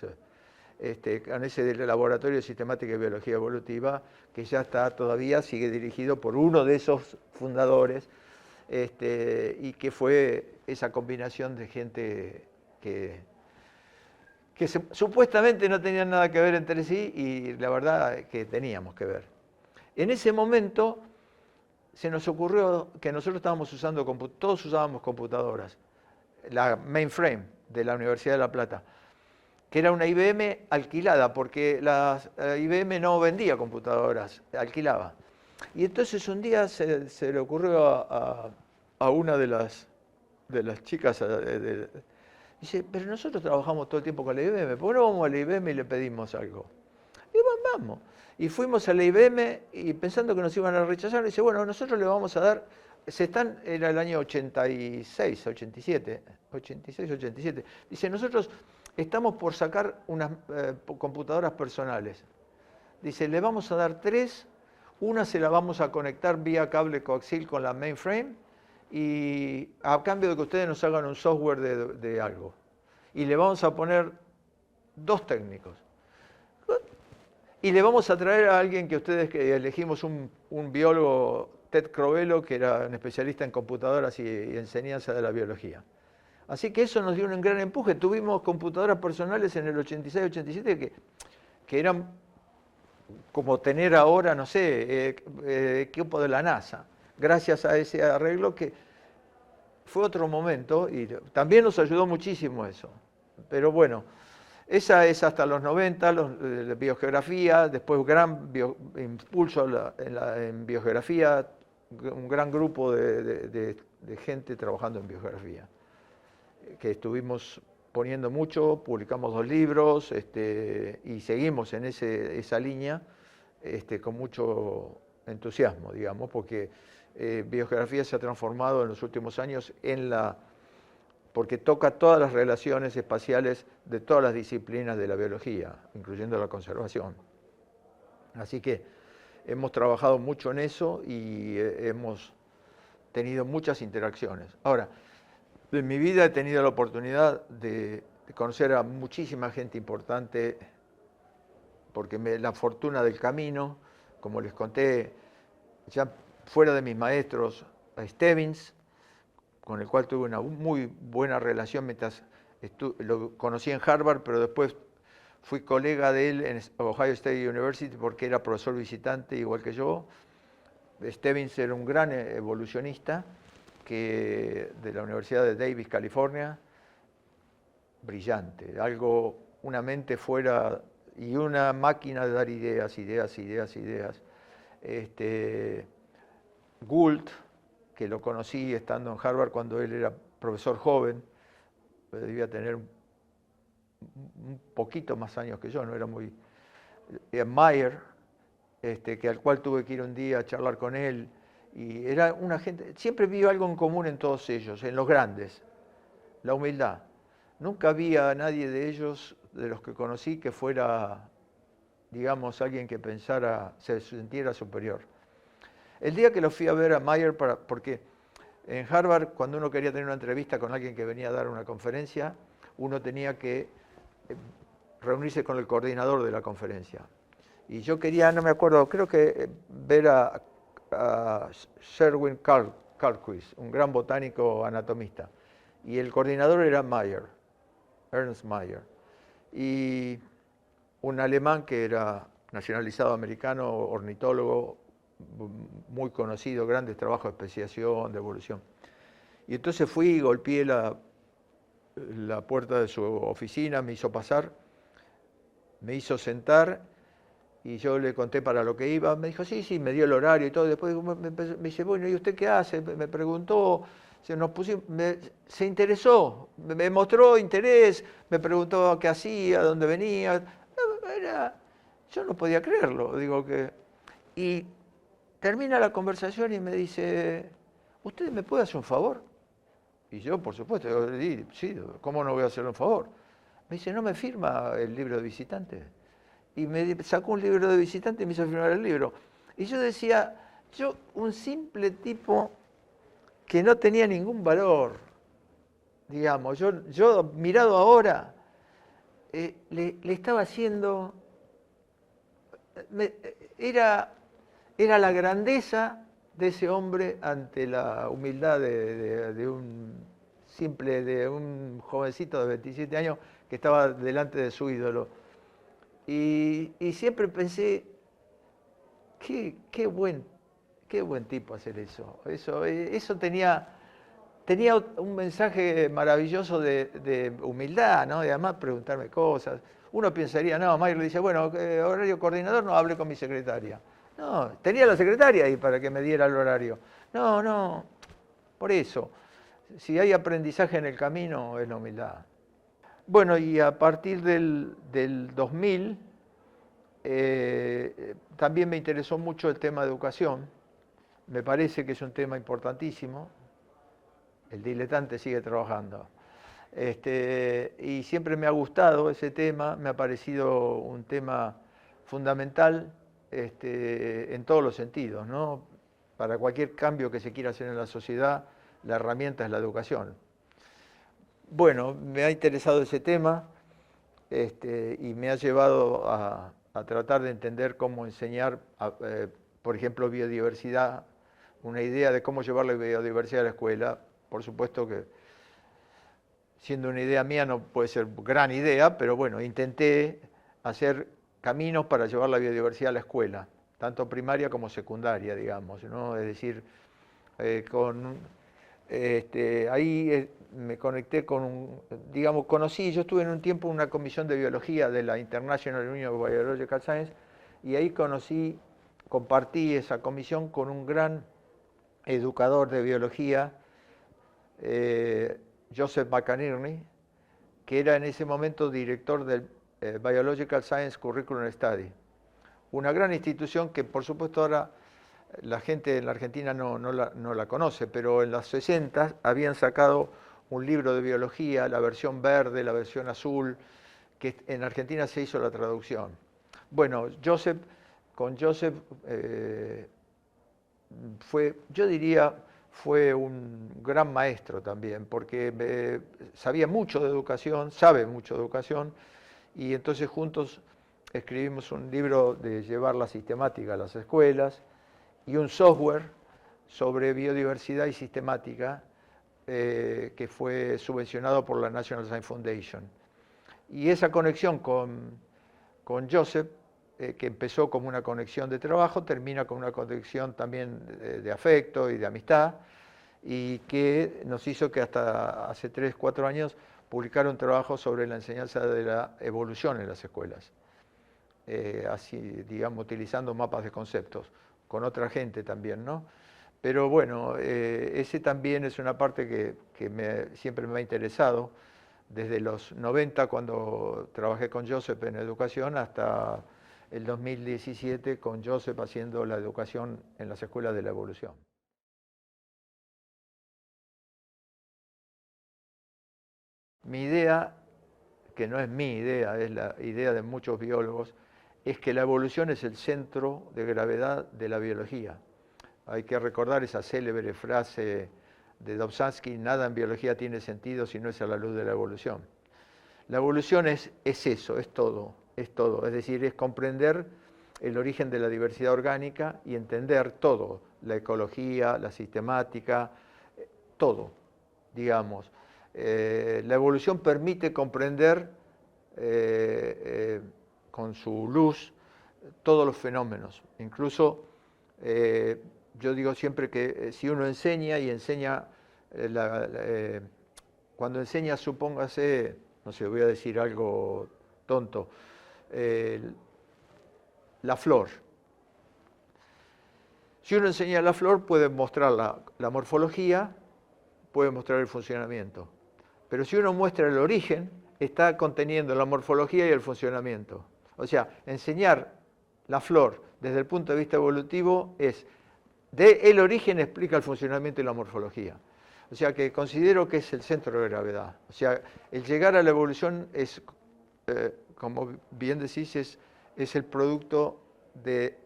en ese laboratorio de sistemática y biología evolutiva, que ya está todavía, sigue dirigido por uno de esos fundadores, y que fue esa combinación de gente que supuestamente no tenían nada que ver entre sí, y la verdad es que teníamos que ver. En ese momento se nos ocurrió que nosotros estábamos usando, todos usábamos computadoras, la mainframe de la Universidad de La Plata, que era una IBM alquilada, porque la IBM no vendía computadoras, alquilaba. Y entonces un día se le ocurrió a una de las chicas, dice, pero nosotros trabajamos todo el tiempo con la IBM, ¿por qué no vamos a la IBM y le pedimos algo? Y vamos. Y fuimos a la IBM y pensando que nos iban a rechazar, dice, bueno, nosotros le vamos a dar, era el año 86, 87, 86, 87. Dice, nosotros estamos por sacar unas computadoras personales. Dice, le vamos a dar 3, una se la vamos a conectar vía cable coaxial con la mainframe y a cambio de que ustedes nos hagan un software de algo. Y le vamos a poner 2 técnicos. Y le vamos a traer a alguien que elegimos, un biólogo, Ted Crovelo, que era un especialista en computadoras y enseñanza de la biología. Así que eso nos dio un gran empuje. Tuvimos computadoras personales en el 86-87 que eran como tener ahora, no sé, equipo de la NASA. Gracias a ese arreglo que fue otro momento y también nos ayudó muchísimo eso. Pero bueno, esa es hasta los 90, la biogeografía, después gran impulso en biogeografía, un gran grupo de gente trabajando en biogeografía, que estuvimos poniendo mucho, publicamos 2 libros y seguimos en esa línea con mucho entusiasmo, digamos, porque biogeografía se ha transformado en los últimos años porque toca todas las relaciones espaciales de todas las disciplinas de la biología, incluyendo la conservación. Así que hemos trabajado mucho en eso y hemos tenido muchas interacciones. Ahora, en mi vida he tenido la oportunidad de conocer a muchísima gente importante, porque la fortuna del camino, como les conté, ya fuera de mis maestros, a Stebbins, con el cual tuve una muy buena relación mientras lo conocí en Harvard, pero después Fui colega de él en Ohio State University porque era profesor visitante igual que yo. Stebbins era un gran evolucionista de la Universidad de Davis, California, brillante, una mente fuera y una máquina de dar ideas. Gould, que lo conocí estando en Harvard cuando él era profesor joven, debía tener un poquito más años que yo, no era muy... Mayer, al cual tuve que ir un día a charlar con él, y era una gente, siempre vi algo en común en todos ellos, en los grandes, la humildad. Nunca había nadie de ellos, de los que conocí, que fuera, digamos, alguien que pensara, se sintiera superior. El día que lo fui a ver a Mayer, porque en Harvard, cuando uno quería tener una entrevista con alguien que venía a dar una conferencia, uno tenía que reunirse con el coordinador de la conferencia. Y yo quería, no me acuerdo, creo que ver a Sherwin Carquis, un gran botánico anatomista. Y el coordinador era Mayer, Ernst Mayer. Y un alemán que era nacionalizado americano, ornitólogo, muy conocido, grandes trabajos de especiación, de evolución. Y entonces fui y golpeé la puerta de su oficina, me hizo pasar, me hizo sentar y yo le conté para lo que iba. Me dijo, sí, me dio el horario y todo. Después me dice, bueno, ¿y usted qué hace? Me preguntó, se interesó, me mostró interés, me preguntó qué hacía, dónde venía. Yo no podía creerlo, y termina la conversación y me dice, ¿usted me puede hacer un favor? Y yo, por supuesto, sí, ¿cómo no voy a hacerle un favor? Me dice, ¿no me firma el libro de visitante? Y me sacó un libro de visitante y me hizo firmar el libro. Y yo decía, un simple tipo que no tenía ningún valor, digamos, yo mirado ahora, le estaba haciendo, era la grandeza de ese hombre ante la humildad de un jovencito de 27 años que estaba delante de su ídolo. Y siempre pensé, qué buen tipo hacer eso. Eso tenía un mensaje maravilloso de humildad, ¿no? Y además preguntarme cosas. Uno pensaría, no, Mayer le dice, bueno, horario coordinador, no, hable con mi secretaria. No, tenía la secretaria ahí para que me diera el horario. No, por eso. Si hay aprendizaje en el camino, es la humildad. Bueno, y a partir del 2000, también me interesó mucho el tema de educación. Me parece que es un tema importantísimo. El diletante sigue trabajando. Y siempre me ha gustado ese tema, me ha parecido un tema fundamental en todos los sentidos, ¿no? Para cualquier cambio que se quiera hacer en la sociedad, la herramienta es la educación. Bueno, me ha interesado ese tema y me ha llevado a tratar de entender cómo enseñar, por ejemplo, biodiversidad, una idea de cómo llevar la biodiversidad a la escuela. Por supuesto que siendo una idea mía no puede ser gran idea, pero bueno, intenté hacer caminos para llevar la biodiversidad a la escuela, tanto primaria como secundaria, digamos, ¿no? Es decir, ahí me conecté yo estuve en un tiempo en una comisión de biología de la International Union of Biological Science, y ahí compartí esa comisión con un gran educador de biología, Joseph McInerney, que era en ese momento director del Biological Science Curriculum Study, una gran institución que por supuesto ahora la gente en la Argentina no la conoce, pero en los 60 habían sacado un libro de biología, la versión verde, la versión azul, que en Argentina se hizo la traducción. Bueno, con Joseph fue un gran maestro también, porque sabía mucho de educación, sabe mucho de educación, y entonces juntos escribimos un libro de llevar la sistemática a las escuelas y un software sobre biodiversidad y sistemática que fue subvencionado por la National Science Foundation. Y esa conexión con con Joseph, que empezó como una conexión de trabajo, termina con una conexión también de afecto y de amistad, y que nos hizo que hasta hace 3, 4 años publicara un trabajo sobre la enseñanza de la evolución en las escuelas, así, digamos, utilizando mapas de conceptos, con otra gente también, ¿no? Pero bueno, ese también es una parte que siempre me ha interesado, desde los 90, cuando trabajé con Joseph en educación, hasta el 2017 con Joseph haciendo la educación en las escuelas de la evolución. Mi idea, que no es mi idea, es la idea de muchos biólogos, es que la evolución es el centro de gravedad de la biología. Hay que recordar esa célebre frase de Dobzhansky: nada en biología tiene sentido si no es a la luz de la evolución. La evolución es eso, es todo, es todo. Es decir, es comprender el origen de la diversidad orgánica y entender todo, la ecología, la sistemática, todo, digamos. La evolución permite comprender con su luz todos los fenómenos. Incluso yo digo siempre que si uno enseña y enseña, cuando enseña, supóngase, no sé, voy a decir algo tonto, la flor. Si uno enseña la flor, puede mostrar la morfología, puede mostrar el funcionamiento. Pero si uno muestra el origen, está conteniendo la morfología y el funcionamiento. O sea, enseñar la flor desde el punto de vista evolutivo es, el origen explica el funcionamiento y la morfología. O sea que considero que es el centro de gravedad. O sea, el llegar a la evolución es, como bien decís, es el producto de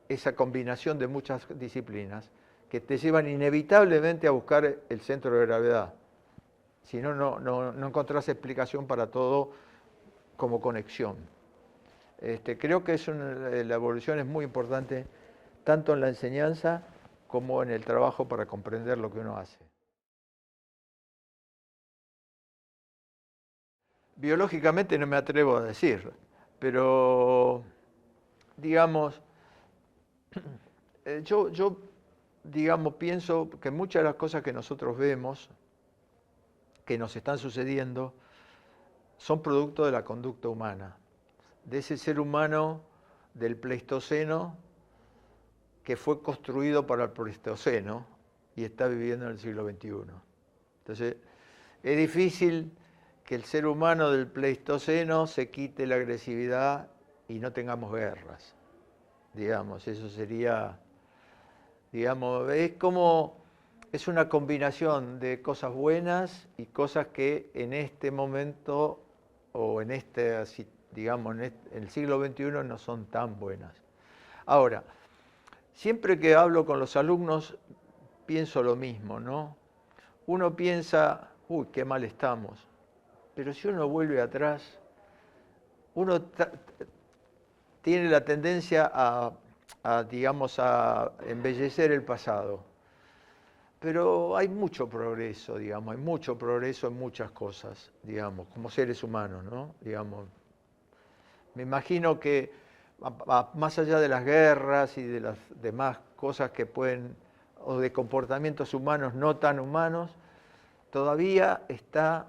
esa combinación de muchas disciplinas que te llevan inevitablemente a buscar el centro de gravedad. Si no, no encontrás explicación para todo como conexión. Creo que la evolución es muy importante tanto en la enseñanza como en el trabajo para comprender lo que uno hace. Biológicamente no me atrevo a decir, pero digamos, yo digamos, pienso que muchas de las cosas que nosotros vemos, que nos están sucediendo, son producto de la conducta humana, de ese ser humano del Pleistoceno que fue construido para el Pleistoceno y está viviendo en el siglo XXI. Entonces, es difícil que el ser humano del Pleistoceno se quite la agresividad y no tengamos guerras. Digamos, eso sería, digamos, es una combinación de cosas buenas y cosas que en este momento o en digamos, en el siglo XXI no son tan buenas. Ahora, siempre que hablo con los alumnos pienso lo mismo, ¿no? Uno piensa, uy, qué mal estamos, pero si uno vuelve atrás, uno tiene la tendencia digamos, a embellecer el pasado. Pero hay mucho progreso, digamos, hay mucho progreso en muchas cosas, digamos, como seres humanos, ¿no? Digamos, me imagino que más allá de las guerras y de las demás cosas que pueden, o de comportamientos humanos no tan humanos, todavía está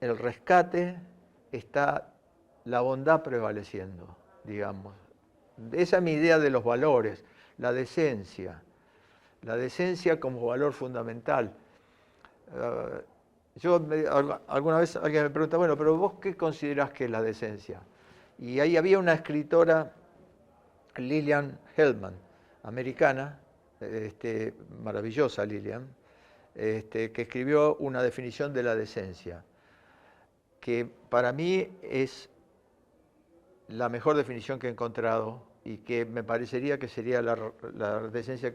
el rescate, está la bondad prevaleciendo, digamos. Esa es mi idea de los valores, la decencia como valor fundamental. Alguna vez alguien me pregunta, bueno, pero vos ¿qué considerás que es la decencia? Y ahí había una escritora, Lillian Hellman, americana, maravillosa Lillian, que escribió una definición de la decencia, que para mí es la mejor definición que he encontrado y que me parecería que sería la decencia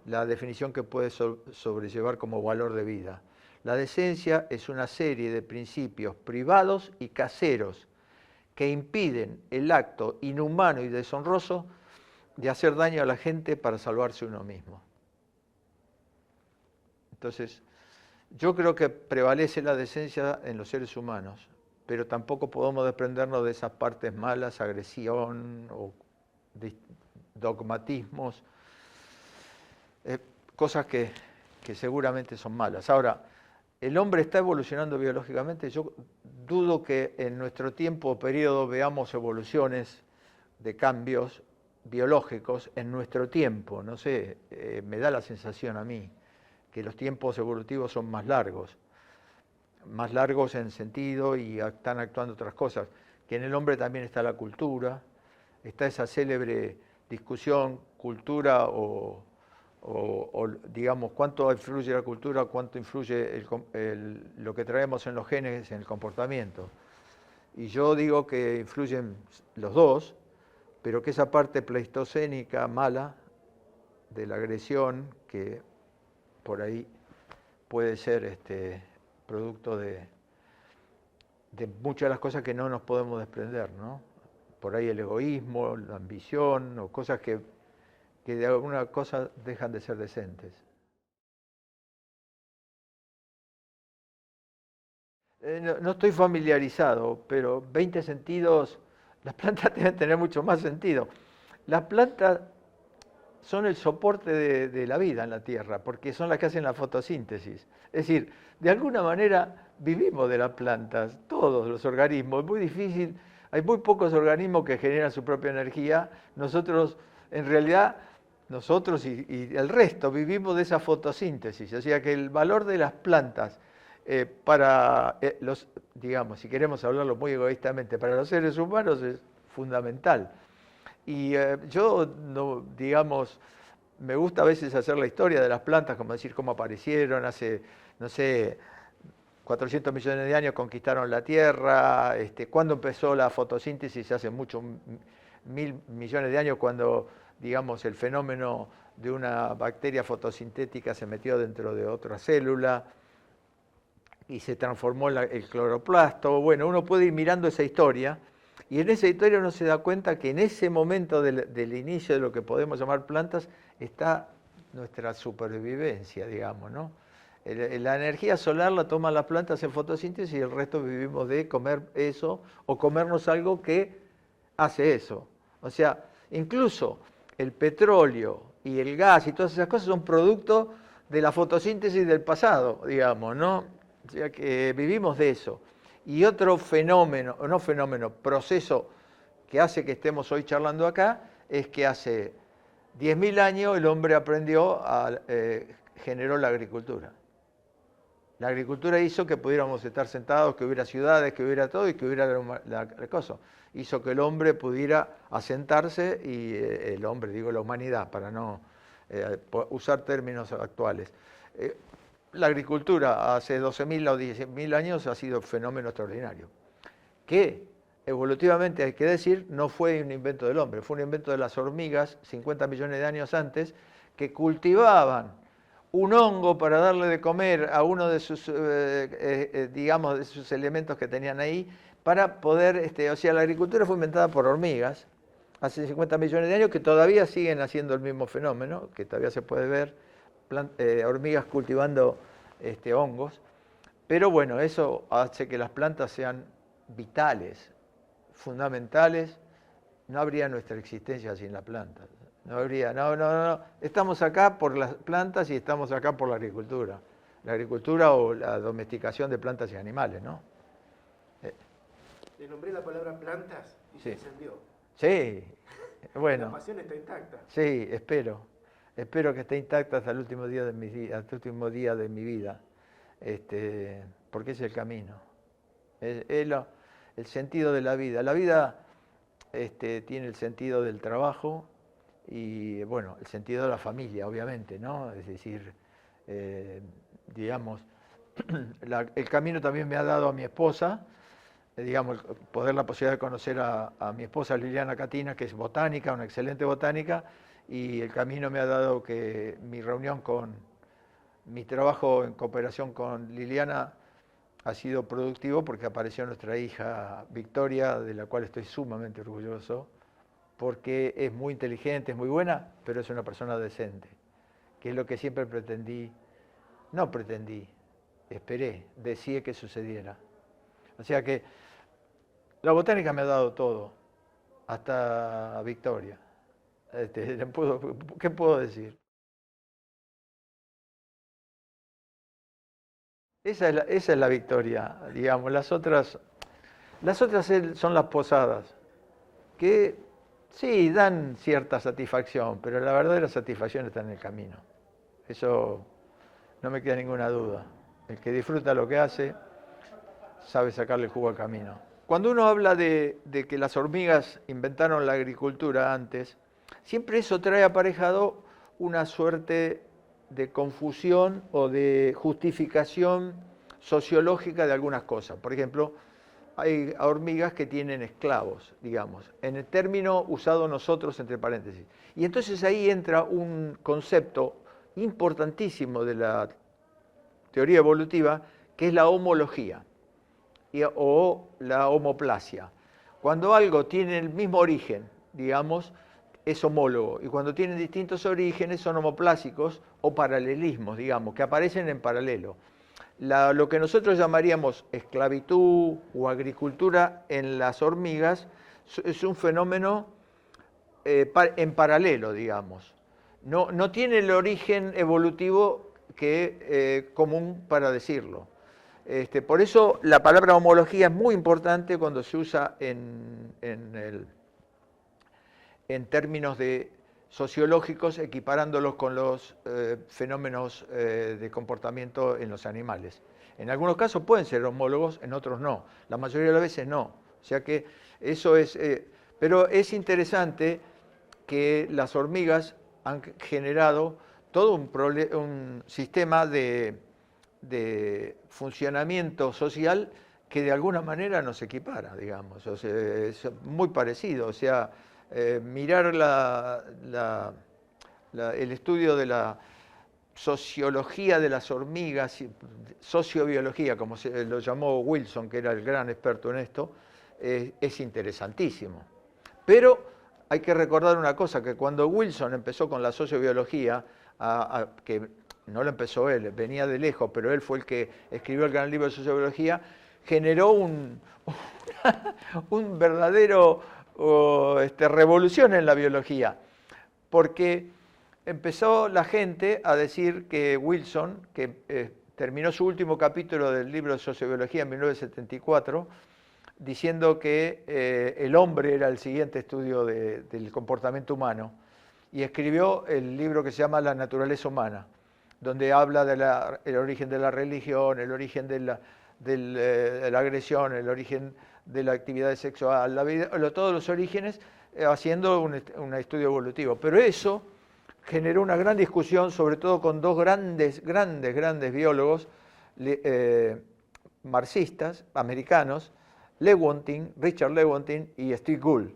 la definición que puede sobrellevar como valor de vida. La decencia es una serie de principios privados y caseros que impiden el acto inhumano y deshonroso de hacer daño a la gente para salvarse uno mismo. Entonces, yo creo que prevalece la decencia en los seres humanos, pero tampoco podemos desprendernos de esas partes malas, agresión o dogmatismos, cosas que seguramente son malas. Ahora, ¿el hombre está evolucionando biológicamente? Yo dudo que en nuestro tiempo o periodo veamos evoluciones de cambios biológicos en nuestro tiempo. No sé, me da la sensación a mí que los tiempos evolutivos son más largos en sentido y están actuando otras cosas. Que en el hombre también está la cultura, está esa célebre discusión, cultura o digamos, cuánto influye la cultura, cuánto influye lo que traemos en los genes en el comportamiento. Y yo digo que influyen los dos, pero que esa parte pleistocénica mala de la agresión, que por ahí puede ser producto de muchas de las cosas que no nos podemos desprender, ¿no? Por ahí el egoísmo, la ambición o cosas que de alguna cosa dejan de ser decentes. No estoy familiarizado, pero 20 sentidos, las plantas deben tener mucho más sentido. Las plantas son el soporte de la vida en la Tierra, porque son las que hacen la fotosíntesis. Es decir, de alguna manera vivimos de las plantas, todos los organismos. Es muy difícil, hay muy pocos organismos que generan su propia energía. Nosotros, en realidad, nosotros y el resto vivimos de esa fotosíntesis. O sea que el valor de las plantas para los, digamos, si queremos hablarlo muy egoístamente, para los seres humanos es fundamental. Y yo, no, digamos, me gusta a veces hacer la historia de las plantas, como decir cómo aparecieron hace, no sé, 400 millones de años conquistaron la Tierra, cuándo empezó la fotosíntesis, hace muchos 1.000 millones de años, cuando, digamos, el fenómeno de una bacteria fotosintética se metió dentro de otra célula y se transformó el cloroplasto. Bueno, uno puede ir mirando esa historia y en esa historia uno se da cuenta que en ese momento del inicio de lo que podemos llamar plantas está nuestra supervivencia, digamos, ¿no? La energía solar la toman las plantas en fotosíntesis y el resto vivimos de comer eso o comernos algo que hace eso. O sea, incluso el petróleo y el gas y todas esas cosas son producto de la fotosíntesis del pasado, digamos, ¿no? O sea que vivimos de eso. Y otro fenómeno, o no fenómeno, proceso que hace que estemos hoy charlando acá, es que hace 10.000 años el hombre generó la agricultura. La agricultura hizo que pudiéramos estar sentados, que hubiera ciudades, que hubiera todo y que hubiera la cosa. Hizo que el hombre pudiera asentarse y el hombre, digo la humanidad, para no usar términos actuales. La agricultura hace 12.000 o 10.000 años ha sido un fenómeno extraordinario, que evolutivamente, hay que decir, no fue un invento del hombre, fue un invento de las hormigas 50 millones de años antes, que cultivaban un hongo para darle de comer a uno de sus, digamos, de sus elementos que tenían ahí, para poder, o sea, la agricultura fue inventada por hormigas hace 50 millones de años, que todavía siguen haciendo el mismo fenómeno, que todavía se puede ver, hormigas cultivando hongos, pero bueno, eso hace que las plantas sean vitales, fundamentales. No habría nuestra existencia sin la planta. No habría, no. Estamos acá por las plantas y estamos acá por la agricultura. La agricultura o la domesticación de plantas y animales, ¿no? Le nombré la palabra plantas y Sí. se encendió. Sí, bueno. La pasión está intacta. Sí, espero. Espero que esté intacta hasta el último día de mi vida, hasta el último día de mi vida. Porque es el camino. Es el sentido de la vida. La vida tiene el sentido del trabajo y, bueno, el sentido de la familia, obviamente, ¿no? Es decir, digamos, el camino también me ha dado a mi esposa, digamos, poder la posibilidad de conocer a mi esposa Liliana Catina, que es botánica, una excelente botánica, y el camino me ha dado que mi trabajo en cooperación con Liliana ha sido productivo porque apareció nuestra hija Victoria, de la cual estoy sumamente orgulloso, porque es muy inteligente, es muy buena, pero es una persona decente, que es lo que siempre esperé, deseé que sucediera. O sea que La botánica me ha dado todo, hasta victoria. ¿Qué puedo decir? Esa es la victoria, digamos. Las otras son las posadas, que sí dan cierta satisfacción, pero la verdadera satisfacción está en el camino. Eso no me queda ninguna duda. El que disfruta lo que hace, sabe sacarle jugo al camino. Cuando uno habla de que las hormigas inventaron la agricultura antes, siempre eso trae aparejado una suerte de confusión o de justificación sociológica de algunas cosas. Por ejemplo, hay hormigas que tienen esclavos, digamos, en el término usado nosotros entre paréntesis. Y entonces ahí entra un concepto importantísimo de la teoría evolutiva, que es la homología o la homoplasia. Cuando algo tiene el mismo origen, digamos, es homólogo, y cuando tienen distintos orígenes son homoplásicos o paralelismos, digamos, que aparecen en paralelo. Lo que nosotros llamaríamos esclavitud o agricultura en las hormigas es un fenómeno en paralelo, digamos. No tiene el origen evolutivo común para decirlo. Por eso la palabra homología es muy importante cuando se usa en términos sociológicos, equiparándolos con los fenómenos de comportamiento en los animales. En algunos casos pueden ser homólogos, en otros no. La mayoría de las veces no. O sea que eso es... pero es interesante que las hormigas han generado todo un sistema de funcionamiento social que de alguna manera nos equipara, digamos. O sea, es muy parecido. O sea, mirar el estudio de la sociología de las hormigas, sociobiología, como lo llamó Wilson, que era el gran experto en esto, es interesantísimo. Pero hay que recordar una cosa, que cuando Wilson empezó con la sociobiología, que no lo empezó él, venía de lejos, pero él fue el que escribió el gran libro de sociobiología, generó un verdadero revolución en la biología, porque empezó la gente a decir que Wilson, que terminó su último capítulo del libro de sociobiología en 1974, diciendo que el hombre era el siguiente estudio del comportamiento humano, y escribió el libro que se llama La naturaleza humana, donde habla del origen de la religión, el origen de la agresión, el origen de la actividad sexual, todos los orígenes, haciendo un estudio evolutivo. Pero eso generó una gran discusión, sobre todo con dos grandes biólogos marxistas, americanos, Richard Lewontin y Steve Gould,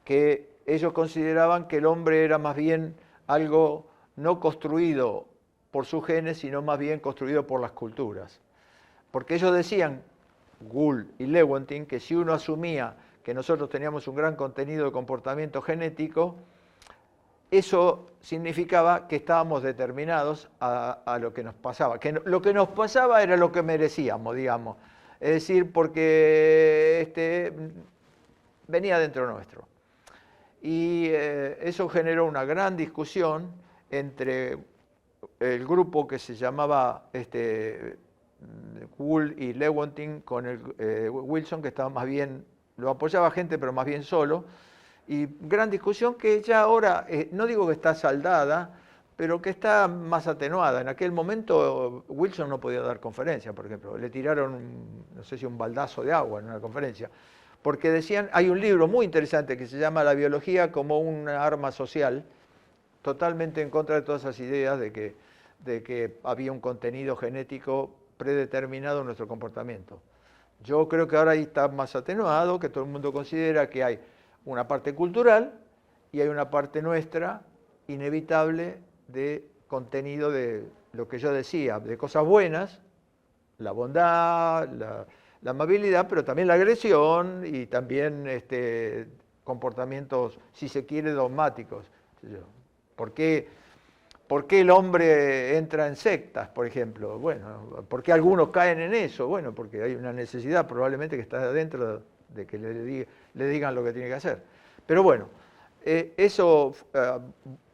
que ellos consideraban que el hombre era más bien algo no construido por sus genes, sino más bien construido por las culturas. Porque ellos decían, Gould y Lewontin, que si uno asumía que nosotros teníamos un gran contenido de comportamiento genético, eso significaba que estábamos determinados a lo que nos pasaba. Que lo que nos pasaba era lo que merecíamos, digamos. Es decir, porque venía dentro nuestro. Y eso generó una gran discusión entre el grupo que se llamaba Gould y Lewontin con Wilson, que estaba más bien, lo apoyaba gente, pero más bien solo. Y gran discusión que ya ahora, no digo que está saldada, pero que está más atenuada. En aquel momento Wilson no podía dar conferencia, por ejemplo. Le tiraron, no sé si un baldazo de agua en una conferencia. Porque decían, hay un libro muy interesante que se llama La biología como una arma social, totalmente en contra de todas esas ideas de que había un contenido genético predeterminado en nuestro comportamiento. Yo creo que ahora ahí está más atenuado, que todo el mundo considera que hay una parte cultural y hay una parte nuestra, inevitable, de contenido de lo que yo decía, de cosas buenas, la bondad, la amabilidad, pero también la agresión y también comportamientos, si se quiere, dogmáticos. ¿Por qué el hombre entra en sectas, por ejemplo? Bueno, ¿por qué algunos caen en eso? Bueno, porque hay una necesidad probablemente que está dentro de que le digan lo que tiene que hacer. Pero bueno, eso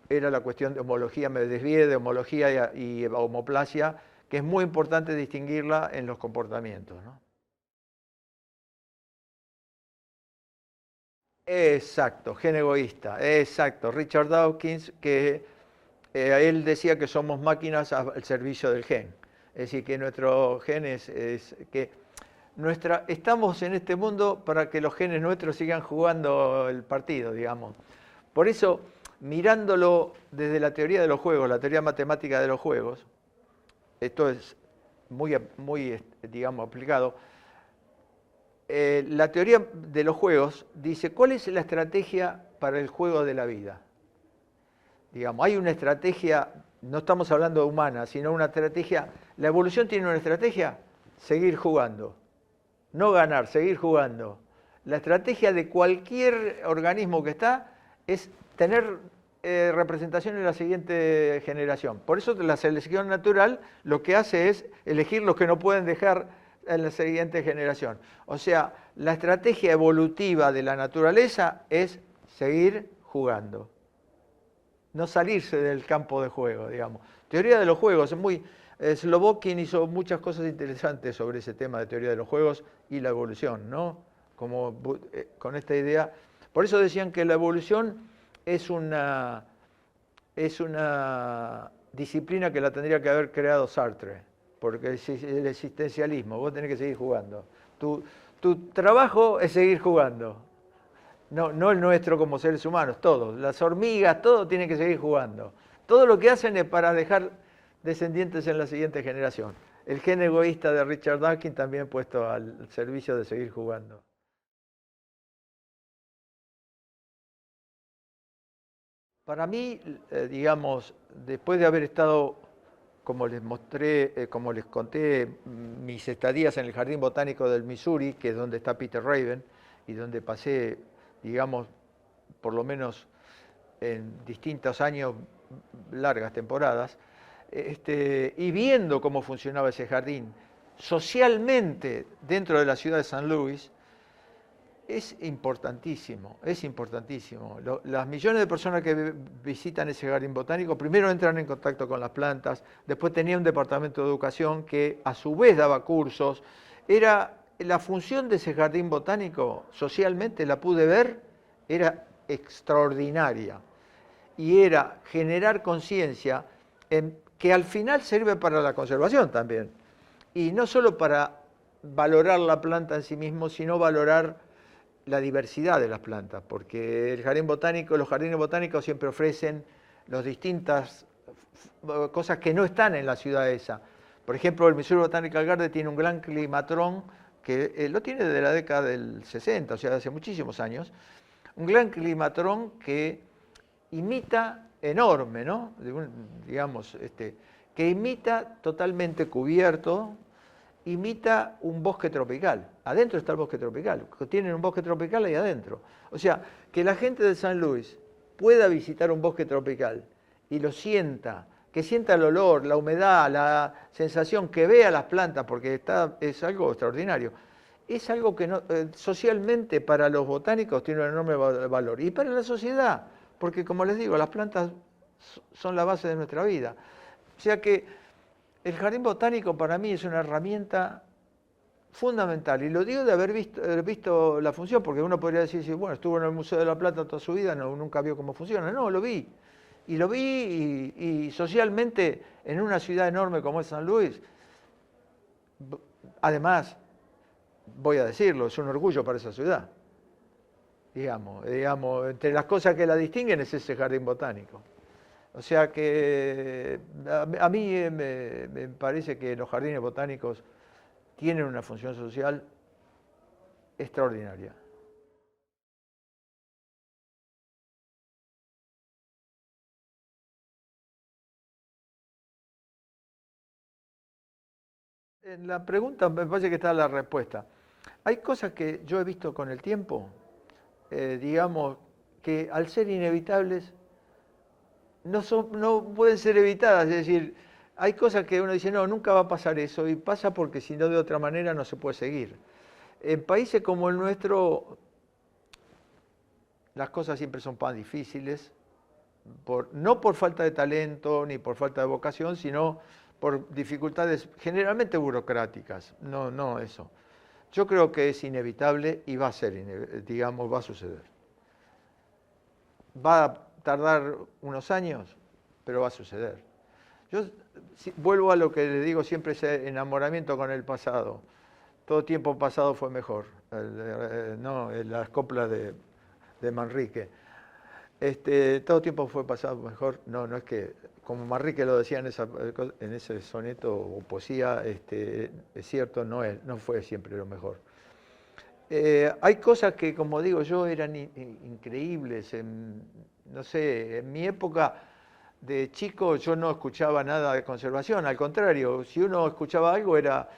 era la cuestión de homología, me desvié de homología y homoplasia, que es muy importante distinguirla en los comportamientos, ¿no? Exacto, gen egoísta, exacto. Richard Dawkins, que él decía que somos máquinas al servicio del gen. Es decir, que nuestro gen es que estamos en este mundo para que los genes nuestros sigan jugando el partido, digamos. Por eso, mirándolo desde la teoría de los juegos, la teoría matemática de los juegos, esto es muy digamos, aplicado. La teoría de los juegos dice, ¿cuál es la estrategia para el juego de la vida? Digamos, hay una estrategia, no estamos hablando de humana, sino una estrategia. ¿La evolución tiene una estrategia? Seguir jugando. No ganar, seguir jugando. La estrategia de cualquier organismo que está es tener representación en la siguiente generación. Por eso la selección natural lo que hace es elegir los que no pueden dejar en la siguiente generación. O sea, la estrategia evolutiva de la naturaleza es seguir jugando. No salirse del campo de juego, digamos. Teoría de los juegos, Slobokin hizo muchas cosas interesantes sobre ese tema de teoría de los juegos y la evolución, ¿no? Como con esta idea. Por eso decían que la evolución es una disciplina que la tendría que haber creado Sartre, porque el existencialismo, vos tenés que seguir jugando. Tu trabajo es seguir jugando. No el nuestro como seres humanos, todos. Las hormigas, todo tienen que seguir jugando. Todo lo que hacen es para dejar descendientes en la siguiente generación. El gen egoísta de Richard Dawkins también puesto al servicio de seguir jugando. Para mí, digamos, después de haber estado, como les mostré, como les conté, mis estadías en el Jardín Botánico del Missouri, que es donde está Peter Raven, y donde pasé, digamos, por lo menos en distintos años, largas temporadas, y viendo cómo funcionaba ese jardín socialmente dentro de la ciudad de San Luis, es importantísimo, es importantísimo. Las millones de personas que visitan ese jardín botánico, primero entran en contacto con las plantas, después tenía un departamento de educación que a su vez daba cursos. La función de ese jardín botánico, socialmente la pude ver, era extraordinaria. Y era generar conciencia que al final sirve para la conservación también. Y no solo para valorar la planta en sí mismo, sino valorar la diversidad de las plantas, porque los jardines botánicos siempre ofrecen las distintas cosas que no están en la ciudad esa. Por ejemplo, el Missouri Botanical Garden tiene un gran climatrón, que lo tiene desde la década del 60, o sea, hace muchísimos años, un gran climatrón que imita enorme, ¿no? Digamos, que imita totalmente cubierto, imita un bosque tropical. Adentro está el bosque tropical. Tienen un bosque tropical ahí adentro. O sea, que la gente de San Luis pueda visitar un bosque tropical y lo sienta, que sienta el olor, la humedad, la sensación, que vea las plantas, porque es algo extraordinario. Es algo que socialmente para los botánicos tiene un enorme valor. Y para la sociedad, porque como les digo, las plantas son la base de nuestra vida. O sea que el jardín botánico para mí es una herramienta fundamental. Y lo digo de haber visto la función, porque uno podría decir, bueno, estuvo en el Museo de la Plata toda su vida, nunca vio cómo funciona. No, lo vi. Y lo vi y socialmente en una ciudad enorme como es San Luis, además, voy a decirlo, es un orgullo para esa ciudad. Digamos, entre las cosas que la distinguen es ese jardín botánico. O sea que a mí me parece que los jardines botánicos tienen una función social extraordinaria. En la pregunta me parece que está la respuesta. Hay cosas que yo he visto con el tiempo, digamos, que al ser inevitables no pueden ser evitadas. Es decir, hay cosas que uno dice, no, nunca va a pasar eso, y pasa porque si no de otra manera no se puede seguir. En países como el nuestro, las cosas siempre son más difíciles, no por falta de talento ni por falta de vocación, sino por dificultades generalmente burocráticas. No, no eso. Yo creo que es inevitable y va a ser, digamos, va a suceder. Va a tardar unos años, pero va a suceder. Yo vuelvo a lo que le digo siempre, ese enamoramiento con el pasado. Todo tiempo pasado fue mejor, no, las coplas de Manrique. Todo tiempo fue pasado mejor, no es que, como Manrique lo decía en ese soneto o poesía, es cierto, no fue siempre lo mejor. Hay cosas que, como digo yo, eran increíbles. No sé, en mi época de chico yo no escuchaba nada de conservación, al contrario, si uno escuchaba algo era,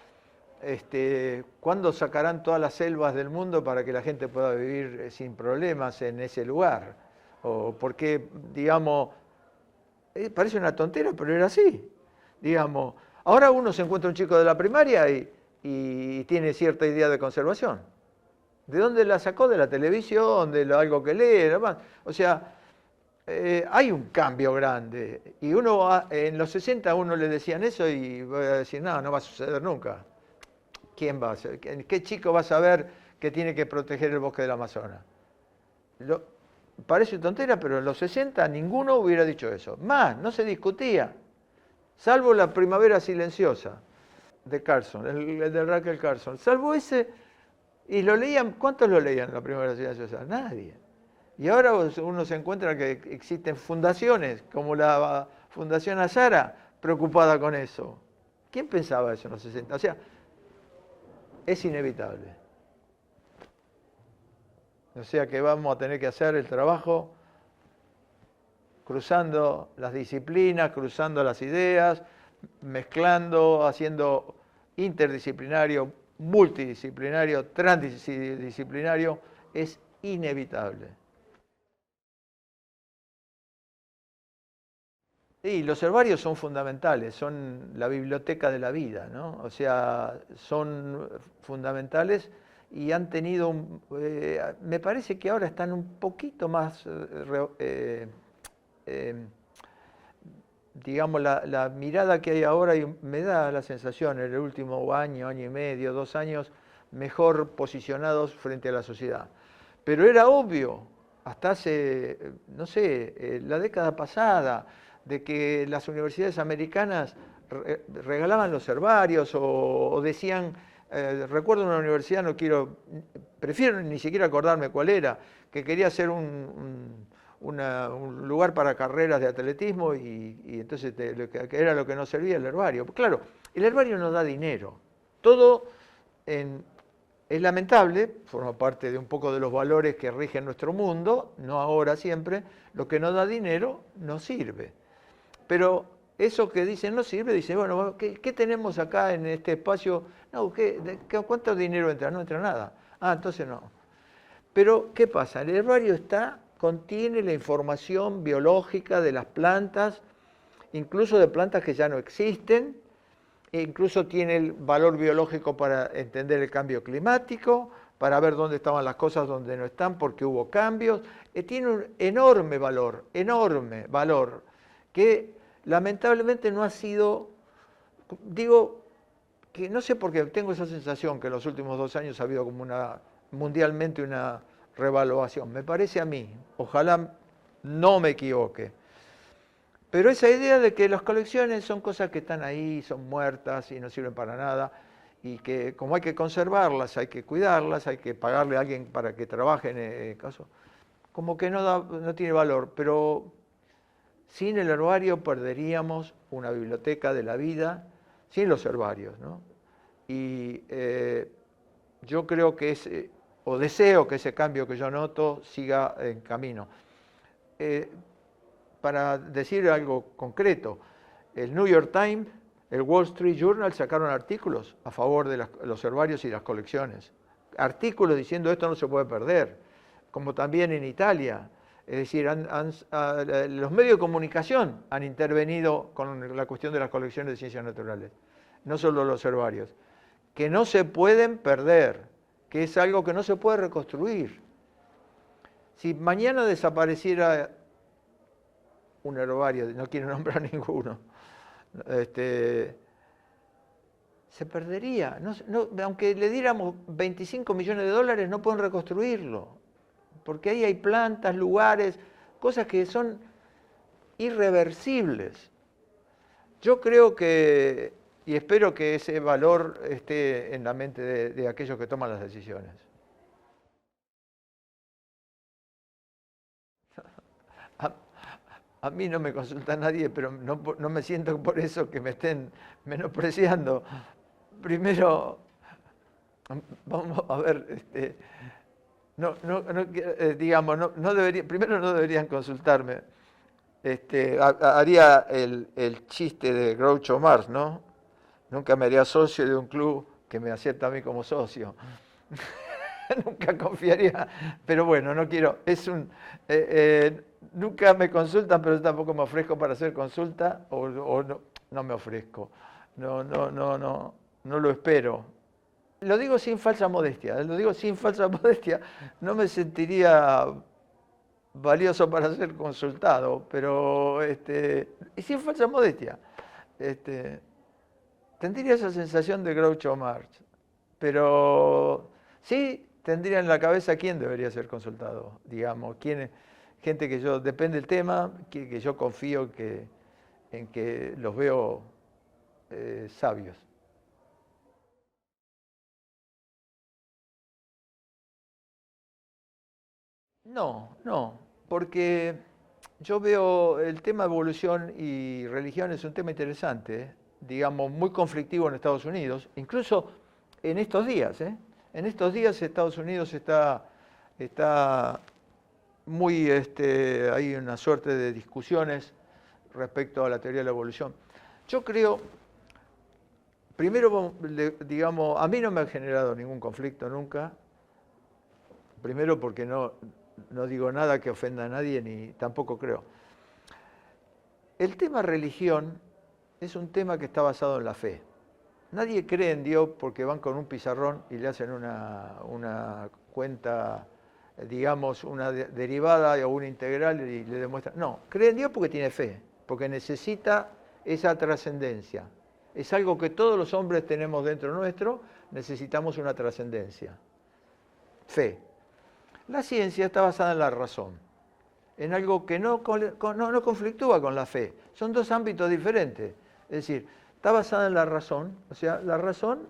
¿cuándo sacarán todas las selvas del mundo para que la gente pueda vivir sin problemas en ese lugar? O porque, digamos, parece una tontera, pero era así. Digamos, ahora uno se encuentra un chico de la primaria y tiene cierta idea de conservación. ¿De dónde la sacó? De la televisión, de algo que lee, demás. O sea, hay un cambio grande. Y en los 60 a uno le decían eso y voy a decir, no va a suceder nunca. ¿Quién va a ser? ¿Qué chico va a saber que tiene que proteger el bosque del Amazonas? Parece tontera, pero en los 60 ninguno hubiera dicho eso. Más, no se discutía. Salvo La primavera silenciosa de Carson, el de Rachel Carson. Salvo ese, y lo leían, ¿cuántos lo leían La primavera silenciosa? Nadie. Y ahora uno se encuentra que existen fundaciones, como la Fundación Azara, preocupada con eso. ¿Quién pensaba eso en los 60? O sea, es inevitable. O sea que vamos a tener que hacer el trabajo cruzando las disciplinas, cruzando las ideas, mezclando, haciendo interdisciplinario, multidisciplinario, transdisciplinario, es inevitable. Y los herbarios son fundamentales, son la biblioteca de la vida, ¿no? O sea, son fundamentales y han tenido, me parece que ahora están un poquito más, digamos, la mirada que hay ahora, y me da la sensación, en el último año y medio, 2 años, mejor posicionados frente a la sociedad. Pero era obvio, hasta hace, no sé, la década pasada, de que las universidades americanas regalaban los herbarios o decían, recuerdo una universidad, prefiero ni siquiera acordarme cuál era, que quería hacer un lugar para carreras de atletismo y entonces era lo que nos servía el herbario. Claro, el herbario no da dinero. Todo es lamentable, forma parte de un poco de los valores que rigen nuestro mundo, no ahora siempre, lo que no da dinero no sirve. Pero eso que dicen no sirve, dice, bueno, ¿qué tenemos acá en este espacio? No, ¿cuánto dinero entra? No entra nada. Ah, entonces no. Pero, ¿qué pasa? El herbario contiene la información biológica de las plantas, incluso de plantas que ya no existen, e incluso tiene el valor biológico para entender el cambio climático, para ver dónde estaban las cosas, dónde no están, porque hubo cambios. Tiene un enorme valor, que lamentablemente no ha sido, digo, que no sé por qué tengo esa sensación que en los últimos 2 años ha habido como mundialmente una revaluación. Me parece a mí, ojalá no me equivoque. Pero esa idea de que las colecciones son cosas que están ahí, son muertas y no sirven para nada, y que como hay que conservarlas, hay que cuidarlas, hay que pagarle a alguien para que trabaje en el caso, como que no tiene valor. Pero sin el herbario perderíamos una biblioteca de la vida, sin los herbarios, ¿no? Y yo creo que o deseo que ese cambio que yo noto siga en camino. Para decir algo concreto, el New York Times, el Wall Street Journal sacaron artículos a favor de los herbarios y las colecciones. Artículos diciendo esto no se puede perder, como también en Italia. Es decir, los medios de comunicación han intervenido con la cuestión de las colecciones de ciencias naturales, no solo los herbarios, que no se pueden perder, que es algo que no se puede reconstruir. Si mañana desapareciera un herbario, no quiero nombrar ninguno, se perdería. Aunque le diéramos 25 millones de dólares, no pueden reconstruirlo, porque ahí hay plantas, lugares, cosas que son irreversibles. Yo creo que, y espero que ese valor esté en la mente de aquellos que toman las decisiones. A mí no me consulta nadie, pero no me siento por eso que me estén menospreciando. Primero, vamos a ver, primero no deberían consultarme. Haría el chiste de Groucho Marx, ¿no? Nunca me haría socio de un club que me acepta a mí como socio. Nunca confiaría, pero bueno, no quiero, nunca me consultan, pero tampoco me ofrezco para hacer consulta, o no me ofrezco, no lo espero. Lo digo sin falsa modestia, no me sentiría valioso para ser consultado, pero y sin falsa modestia, tendría esa sensación de Groucho Marx, pero sí tendría en la cabeza quién debería ser consultado, digamos, gente que depende del tema, que yo confío en que los veo sabios. No, porque yo veo el tema evolución y religión es un tema interesante, digamos, muy conflictivo en Estados Unidos, incluso en estos días, ¿eh? En estos días Estados Unidos está muy, hay una suerte de discusiones respecto a la teoría de la evolución. Yo creo, primero, digamos, a mí no me ha generado ningún conflicto nunca, primero porque no digo nada que ofenda a nadie, ni tampoco creo. El tema religión es un tema que está basado en la fe. Nadie cree en Dios porque van con un pizarrón y le hacen una cuenta, digamos, una derivada o una integral y le demuestran. No, cree en Dios porque tiene fe, porque necesita esa trascendencia. Es algo que todos los hombres tenemos dentro nuestro, necesitamos una trascendencia. Fe. La ciencia está basada en la razón, en algo que no conflictúa con la fe. Son dos ámbitos diferentes. Es decir, está basada en la razón, o sea, la razón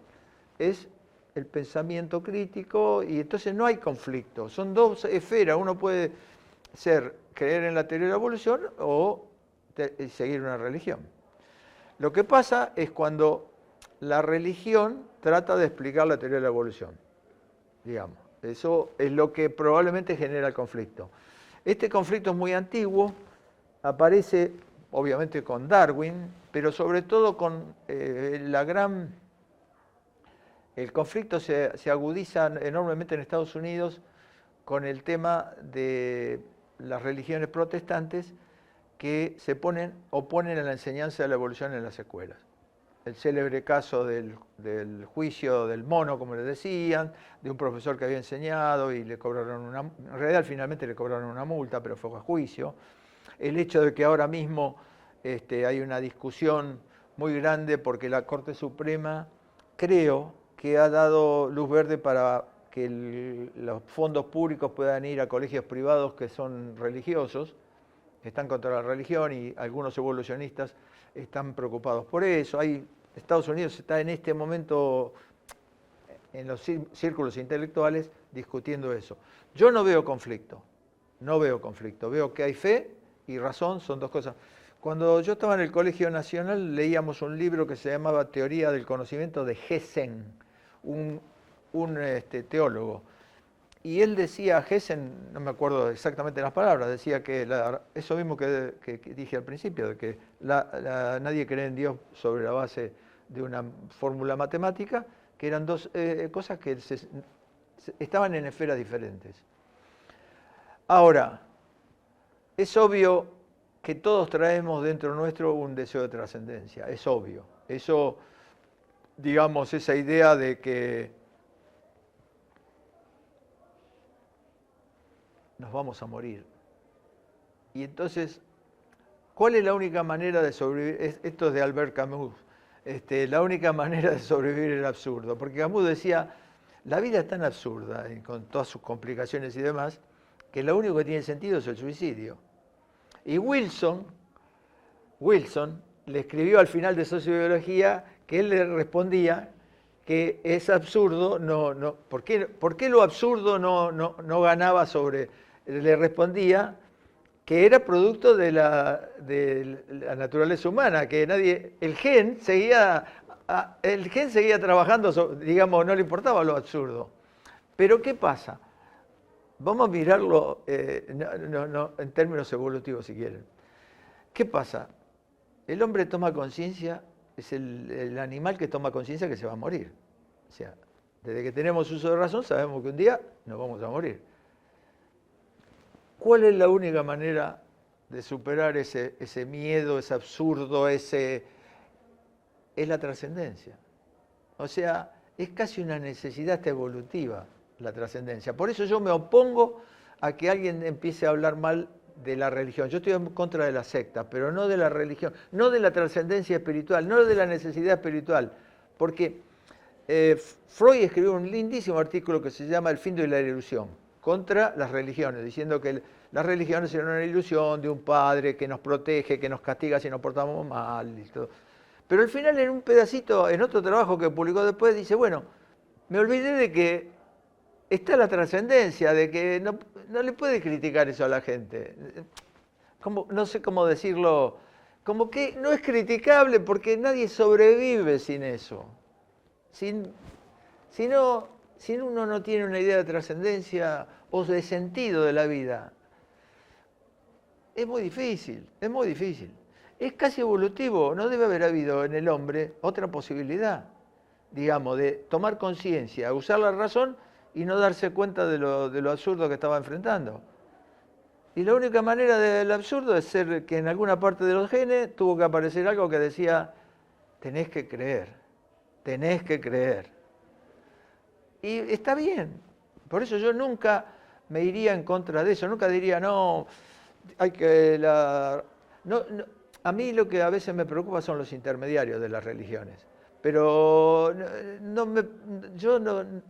es el pensamiento crítico y entonces no hay conflicto. Son dos esferas, uno puede creer en la teoría de la evolución o seguir una religión. Lo que pasa es cuando la religión trata de explicar la teoría de la evolución, digamos. Eso es lo que probablemente genera el conflicto. Este conflicto es muy antiguo, aparece obviamente con Darwin, pero sobre todo con el conflicto se agudiza enormemente en Estados Unidos con el tema de las religiones protestantes que se oponen a la enseñanza de la evolución en las escuelas. El célebre caso del juicio del mono, como le decían, de un profesor que había enseñado y le cobraron en realidad finalmente le cobraron una multa, pero fue a juicio. El hecho de que ahora mismo hay una discusión muy grande porque la Corte Suprema creo que ha dado luz verde para que los fondos públicos puedan ir a colegios privados que son religiosos, que están contra la religión y algunos evolucionistas están preocupados por eso. Estados Unidos está en este momento en los círculos intelectuales discutiendo eso. Yo no veo conflicto, veo que hay fe y razón, son dos cosas. Cuando yo estaba en el Colegio Nacional leíamos un libro que se llamaba Teoría del Conocimiento de Gessen, un teólogo. Y él decía, Gessen, no me acuerdo exactamente las palabras, decía que eso mismo que dije al principio, de que nadie cree en Dios sobre la base de una fórmula matemática, que eran dos cosas que estaban en esferas diferentes. Ahora, es obvio que todos traemos dentro nuestro un deseo de trascendencia, es obvio. Eso, digamos, esa idea de que nos vamos a morir. Y entonces, ¿cuál es la única manera de sobrevivir? Esto es de Albert Camus. La única manera de sobrevivir es el absurdo. Porque Camus decía, la vida es tan absurda, y con todas sus complicaciones y demás, que lo único que tiene sentido es el suicidio. Y Wilson le escribió al final de Sociobiología que él le respondía que es absurdo, ¿por qué lo absurdo no ganaba sobre? Le respondía que era producto de la naturaleza humana, que el gen seguía trabajando, digamos, no le importaba lo absurdo. Pero ¿qué pasa? Vamos a mirarlo en términos evolutivos, si quieren. ¿Qué pasa? El hombre toma conciencia, es el animal que toma conciencia que se va a morir. O sea, desde que tenemos uso de razón sabemos que un día nos vamos a morir. ¿Cuál es la única manera de superar ese miedo, ese absurdo, es la trascendencia? O sea, es casi una necesidad evolutiva la trascendencia. Por eso yo me opongo a que alguien empiece a hablar mal de la religión. Yo estoy en contra de la secta, pero no de la religión, no de la trascendencia espiritual, no de la necesidad espiritual. Porque Freud escribió un lindísimo artículo que se llama El fin de la ilusión, contra las religiones, diciendo que las religiones eran una ilusión de un padre que nos protege, que nos castiga si nos portamos mal y todo. Pero al final, en un pedacito, en otro trabajo que publicó después, dice, bueno, me olvidé de que está la trascendencia, de que no le puede criticar eso a la gente. No sé cómo decirlo, como que no es criticable porque nadie sobrevive sin eso. Si uno no tiene una idea de trascendencia o de sentido de la vida, es muy difícil, es muy difícil. Es casi evolutivo, no debe haber habido en el hombre otra posibilidad, digamos, de tomar conciencia, usar la razón y no darse cuenta de lo absurdo que estaba enfrentando. Y la única manera del absurdo es ser que en alguna parte de los genes tuvo que aparecer algo que decía, tenés que creer, tenés que creer. Y está bien, por eso yo nunca me iría en contra de eso, nunca diría, no, hay que a mí lo que a veces me preocupa son los intermediarios de las religiones. Pero yo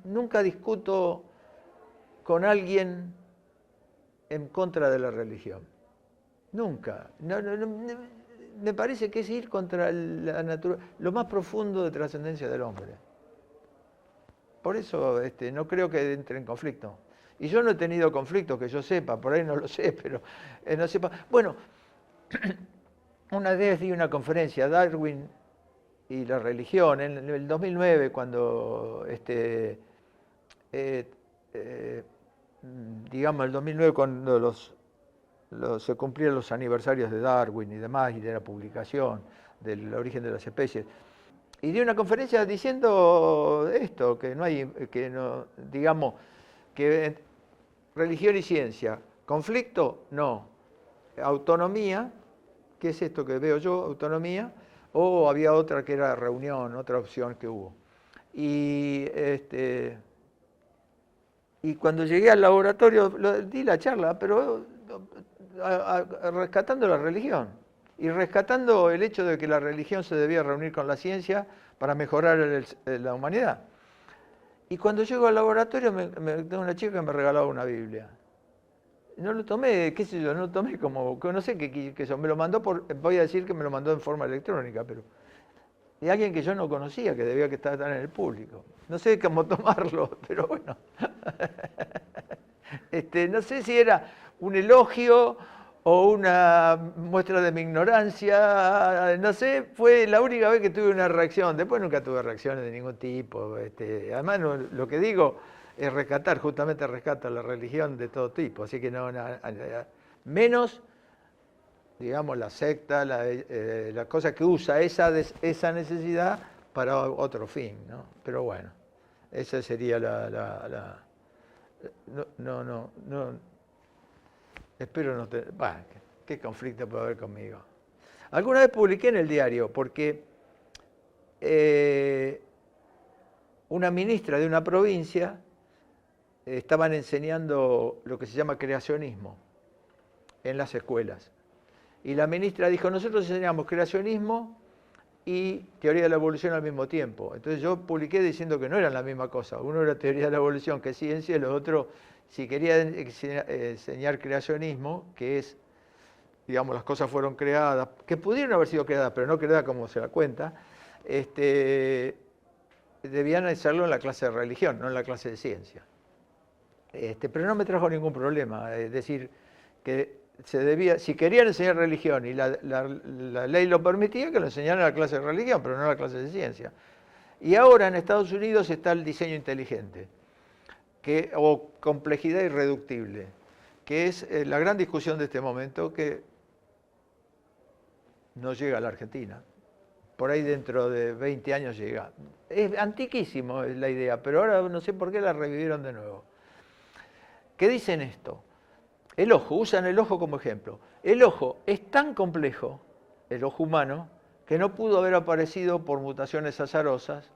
nunca discuto con alguien en contra de la religión. Nunca. Me parece que es ir contra lo más profundo de trascendencia del hombre. Por eso no creo que entre en conflicto. Y yo no he tenido conflictos que yo sepa, por ahí no lo sé, pero no sepa. Bueno, una vez di una conferencia, Darwin y la religión, en el 2009, cuando, digamos, el 2009, cuando se cumplían los aniversarios de Darwin y demás, y de la publicación del origen de las especies, y di una conferencia diciendo esto, digamos, que religión y ciencia, conflicto, no, autonomía, ¿qué es esto que veo yo? Autonomía, o había otra que era reunión, otra opción que hubo. Y cuando llegué al laboratorio, di la charla, pero rescatando la religión y rescatando el hecho de que la religión se debía reunir con la ciencia para mejorar la humanidad. Y cuando llego al laboratorio, tengo una chica que me regalaba una Biblia. No lo tomé, qué sé yo, no lo tomé como, no sé qué eso, me lo mandó voy a decir que me lo mandó en forma electrónica, pero de alguien que yo no conocía, que debía que estar en el público. No sé cómo tomarlo, pero bueno. No sé si era un elogio o una muestra de mi ignorancia, no sé, fue la única vez que tuve una reacción. Después nunca tuve reacciones de ningún tipo. Además, lo que digo es justamente rescata la religión de todo tipo, así que menos, digamos, la secta, la cosa que usa esa necesidad para otro fin, ¿no? Pero bueno, esa sería espero no tener, ¿qué conflicto puede haber conmigo? Alguna vez publiqué en el diario, porque una ministra de una provincia estaban enseñando lo que se llama creacionismo en las escuelas. Y la ministra dijo, nosotros enseñamos creacionismo y teoría de la evolución al mismo tiempo. Entonces yo publiqué diciendo que no eran la misma cosa. Uno era teoría de la evolución, que es ciencia, y lo otro, si quería enseñar creacionismo, que es, digamos, las cosas fueron creadas, que pudieron haber sido creadas, pero no creadas como se da cuenta, debían hacerlo en la clase de religión, no en la clase de ciencia. Pero no me trajo ningún problema. Es decir, que se debía, si querían enseñar religión y la ley lo permitía, que lo enseñaran en la clase de religión, pero no en la clase de ciencia. Y ahora en Estados Unidos está el diseño inteligente, o complejidad irreductible, que es la gran discusión de este momento, que no llega a la Argentina. Por ahí dentro de 20 años llega. Es antiquísimo la idea, pero ahora no sé por qué la revivieron de nuevo. ¿Qué dicen esto? El ojo, usan el ojo como ejemplo. El ojo es tan complejo, el ojo humano, que no pudo haber aparecido por mutaciones azarosas,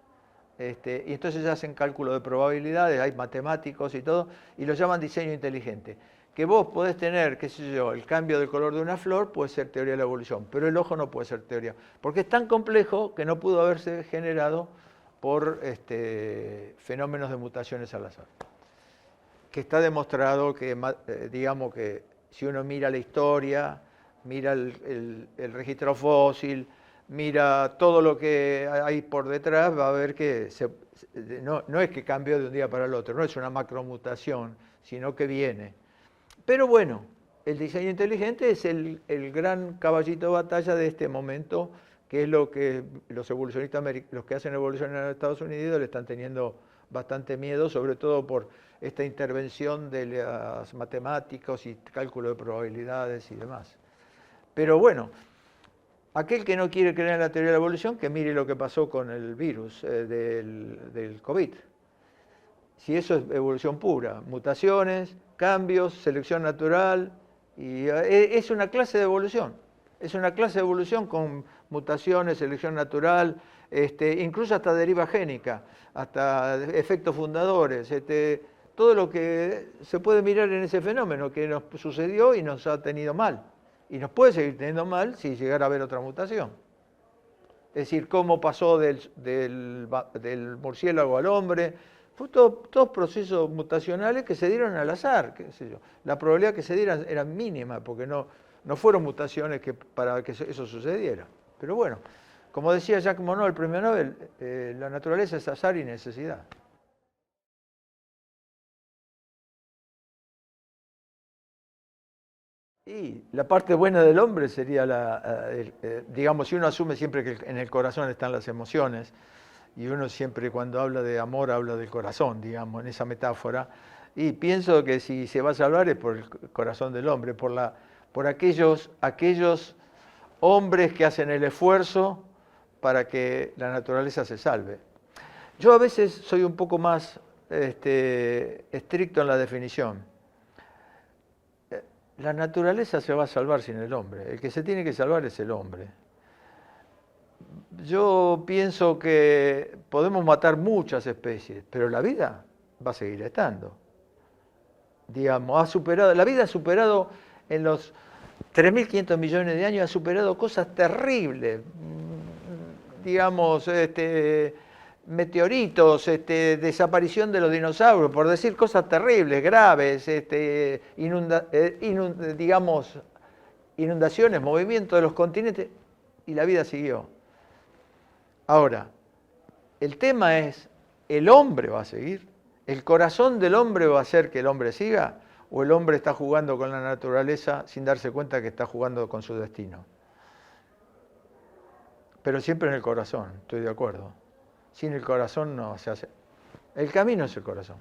y entonces hacen cálculo de probabilidades, hay matemáticos y todo, y lo llaman diseño inteligente. Que vos podés tener, qué sé yo, el cambio del color de una flor puede ser teoría de la evolución, pero el ojo no puede ser teoría, porque es tan complejo que no pudo haberse generado por fenómenos de mutaciones al azar. Que está demostrado que, digamos que si uno mira la historia, mira el registro fósil, mira todo lo que hay por detrás, va a ver que no es que cambió de un día para el otro, no es una macromutación, sino que viene. Pero bueno, el diseño inteligente es el gran caballito de batalla de este momento, que es lo que los evolucionistas, los que hacen evolución en Estados Unidos, le están teniendo bastante miedo, sobre todo por esta intervención de las matemáticas y cálculo de probabilidades y demás. Pero bueno, aquel que no quiere creer en la teoría de la evolución, que mire lo que pasó con el virus del COVID. Si eso es evolución pura, mutaciones, cambios, selección natural, y es una clase de evolución. Es una clase de evolución con mutaciones, selección natural, incluso hasta deriva génica, hasta efectos fundadores, todo lo que se puede mirar en ese fenómeno que nos sucedió y nos ha tenido mal. Y nos puede seguir teniendo mal si llegara a haber otra mutación. Es decir, cómo pasó del murciélago al hombre. Fue todos procesos mutacionales que se dieron al azar, qué sé yo. La probabilidad que se dieran era mínima, porque no fueron mutaciones para que eso sucediera. Pero bueno, como decía Jacques Monod, el premio Nobel, la naturaleza es azar y necesidad. Y la parte buena del hombre sería, digamos, si uno asume siempre que en el corazón están las emociones, y uno siempre cuando habla de amor habla del corazón, digamos, en esa metáfora, y pienso que si se va a salvar es por el corazón del hombre, por aquellos hombres que hacen el esfuerzo para que la naturaleza se salve. Yo a veces soy un poco más estricto en la definición. La naturaleza se va a salvar sin el hombre. El que se tiene que salvar es el hombre. Yo pienso que podemos matar muchas especies, pero la vida va a seguir estando. Digamos, la vida ha superado en los 3.500 millones de años, ha superado cosas terribles. Digamos, meteoritos, desaparición de los dinosaurios, por decir cosas terribles, graves, digamos, inundaciones, movimiento de los continentes, y la vida siguió. Ahora, el tema es, ¿el hombre va a seguir? ¿El corazón del hombre va a hacer que el hombre siga? ¿O el hombre está jugando con la naturaleza sin darse cuenta que está jugando con su destino? Pero siempre en el corazón, estoy de acuerdo. Sin el corazón no se hace. El camino es el corazón.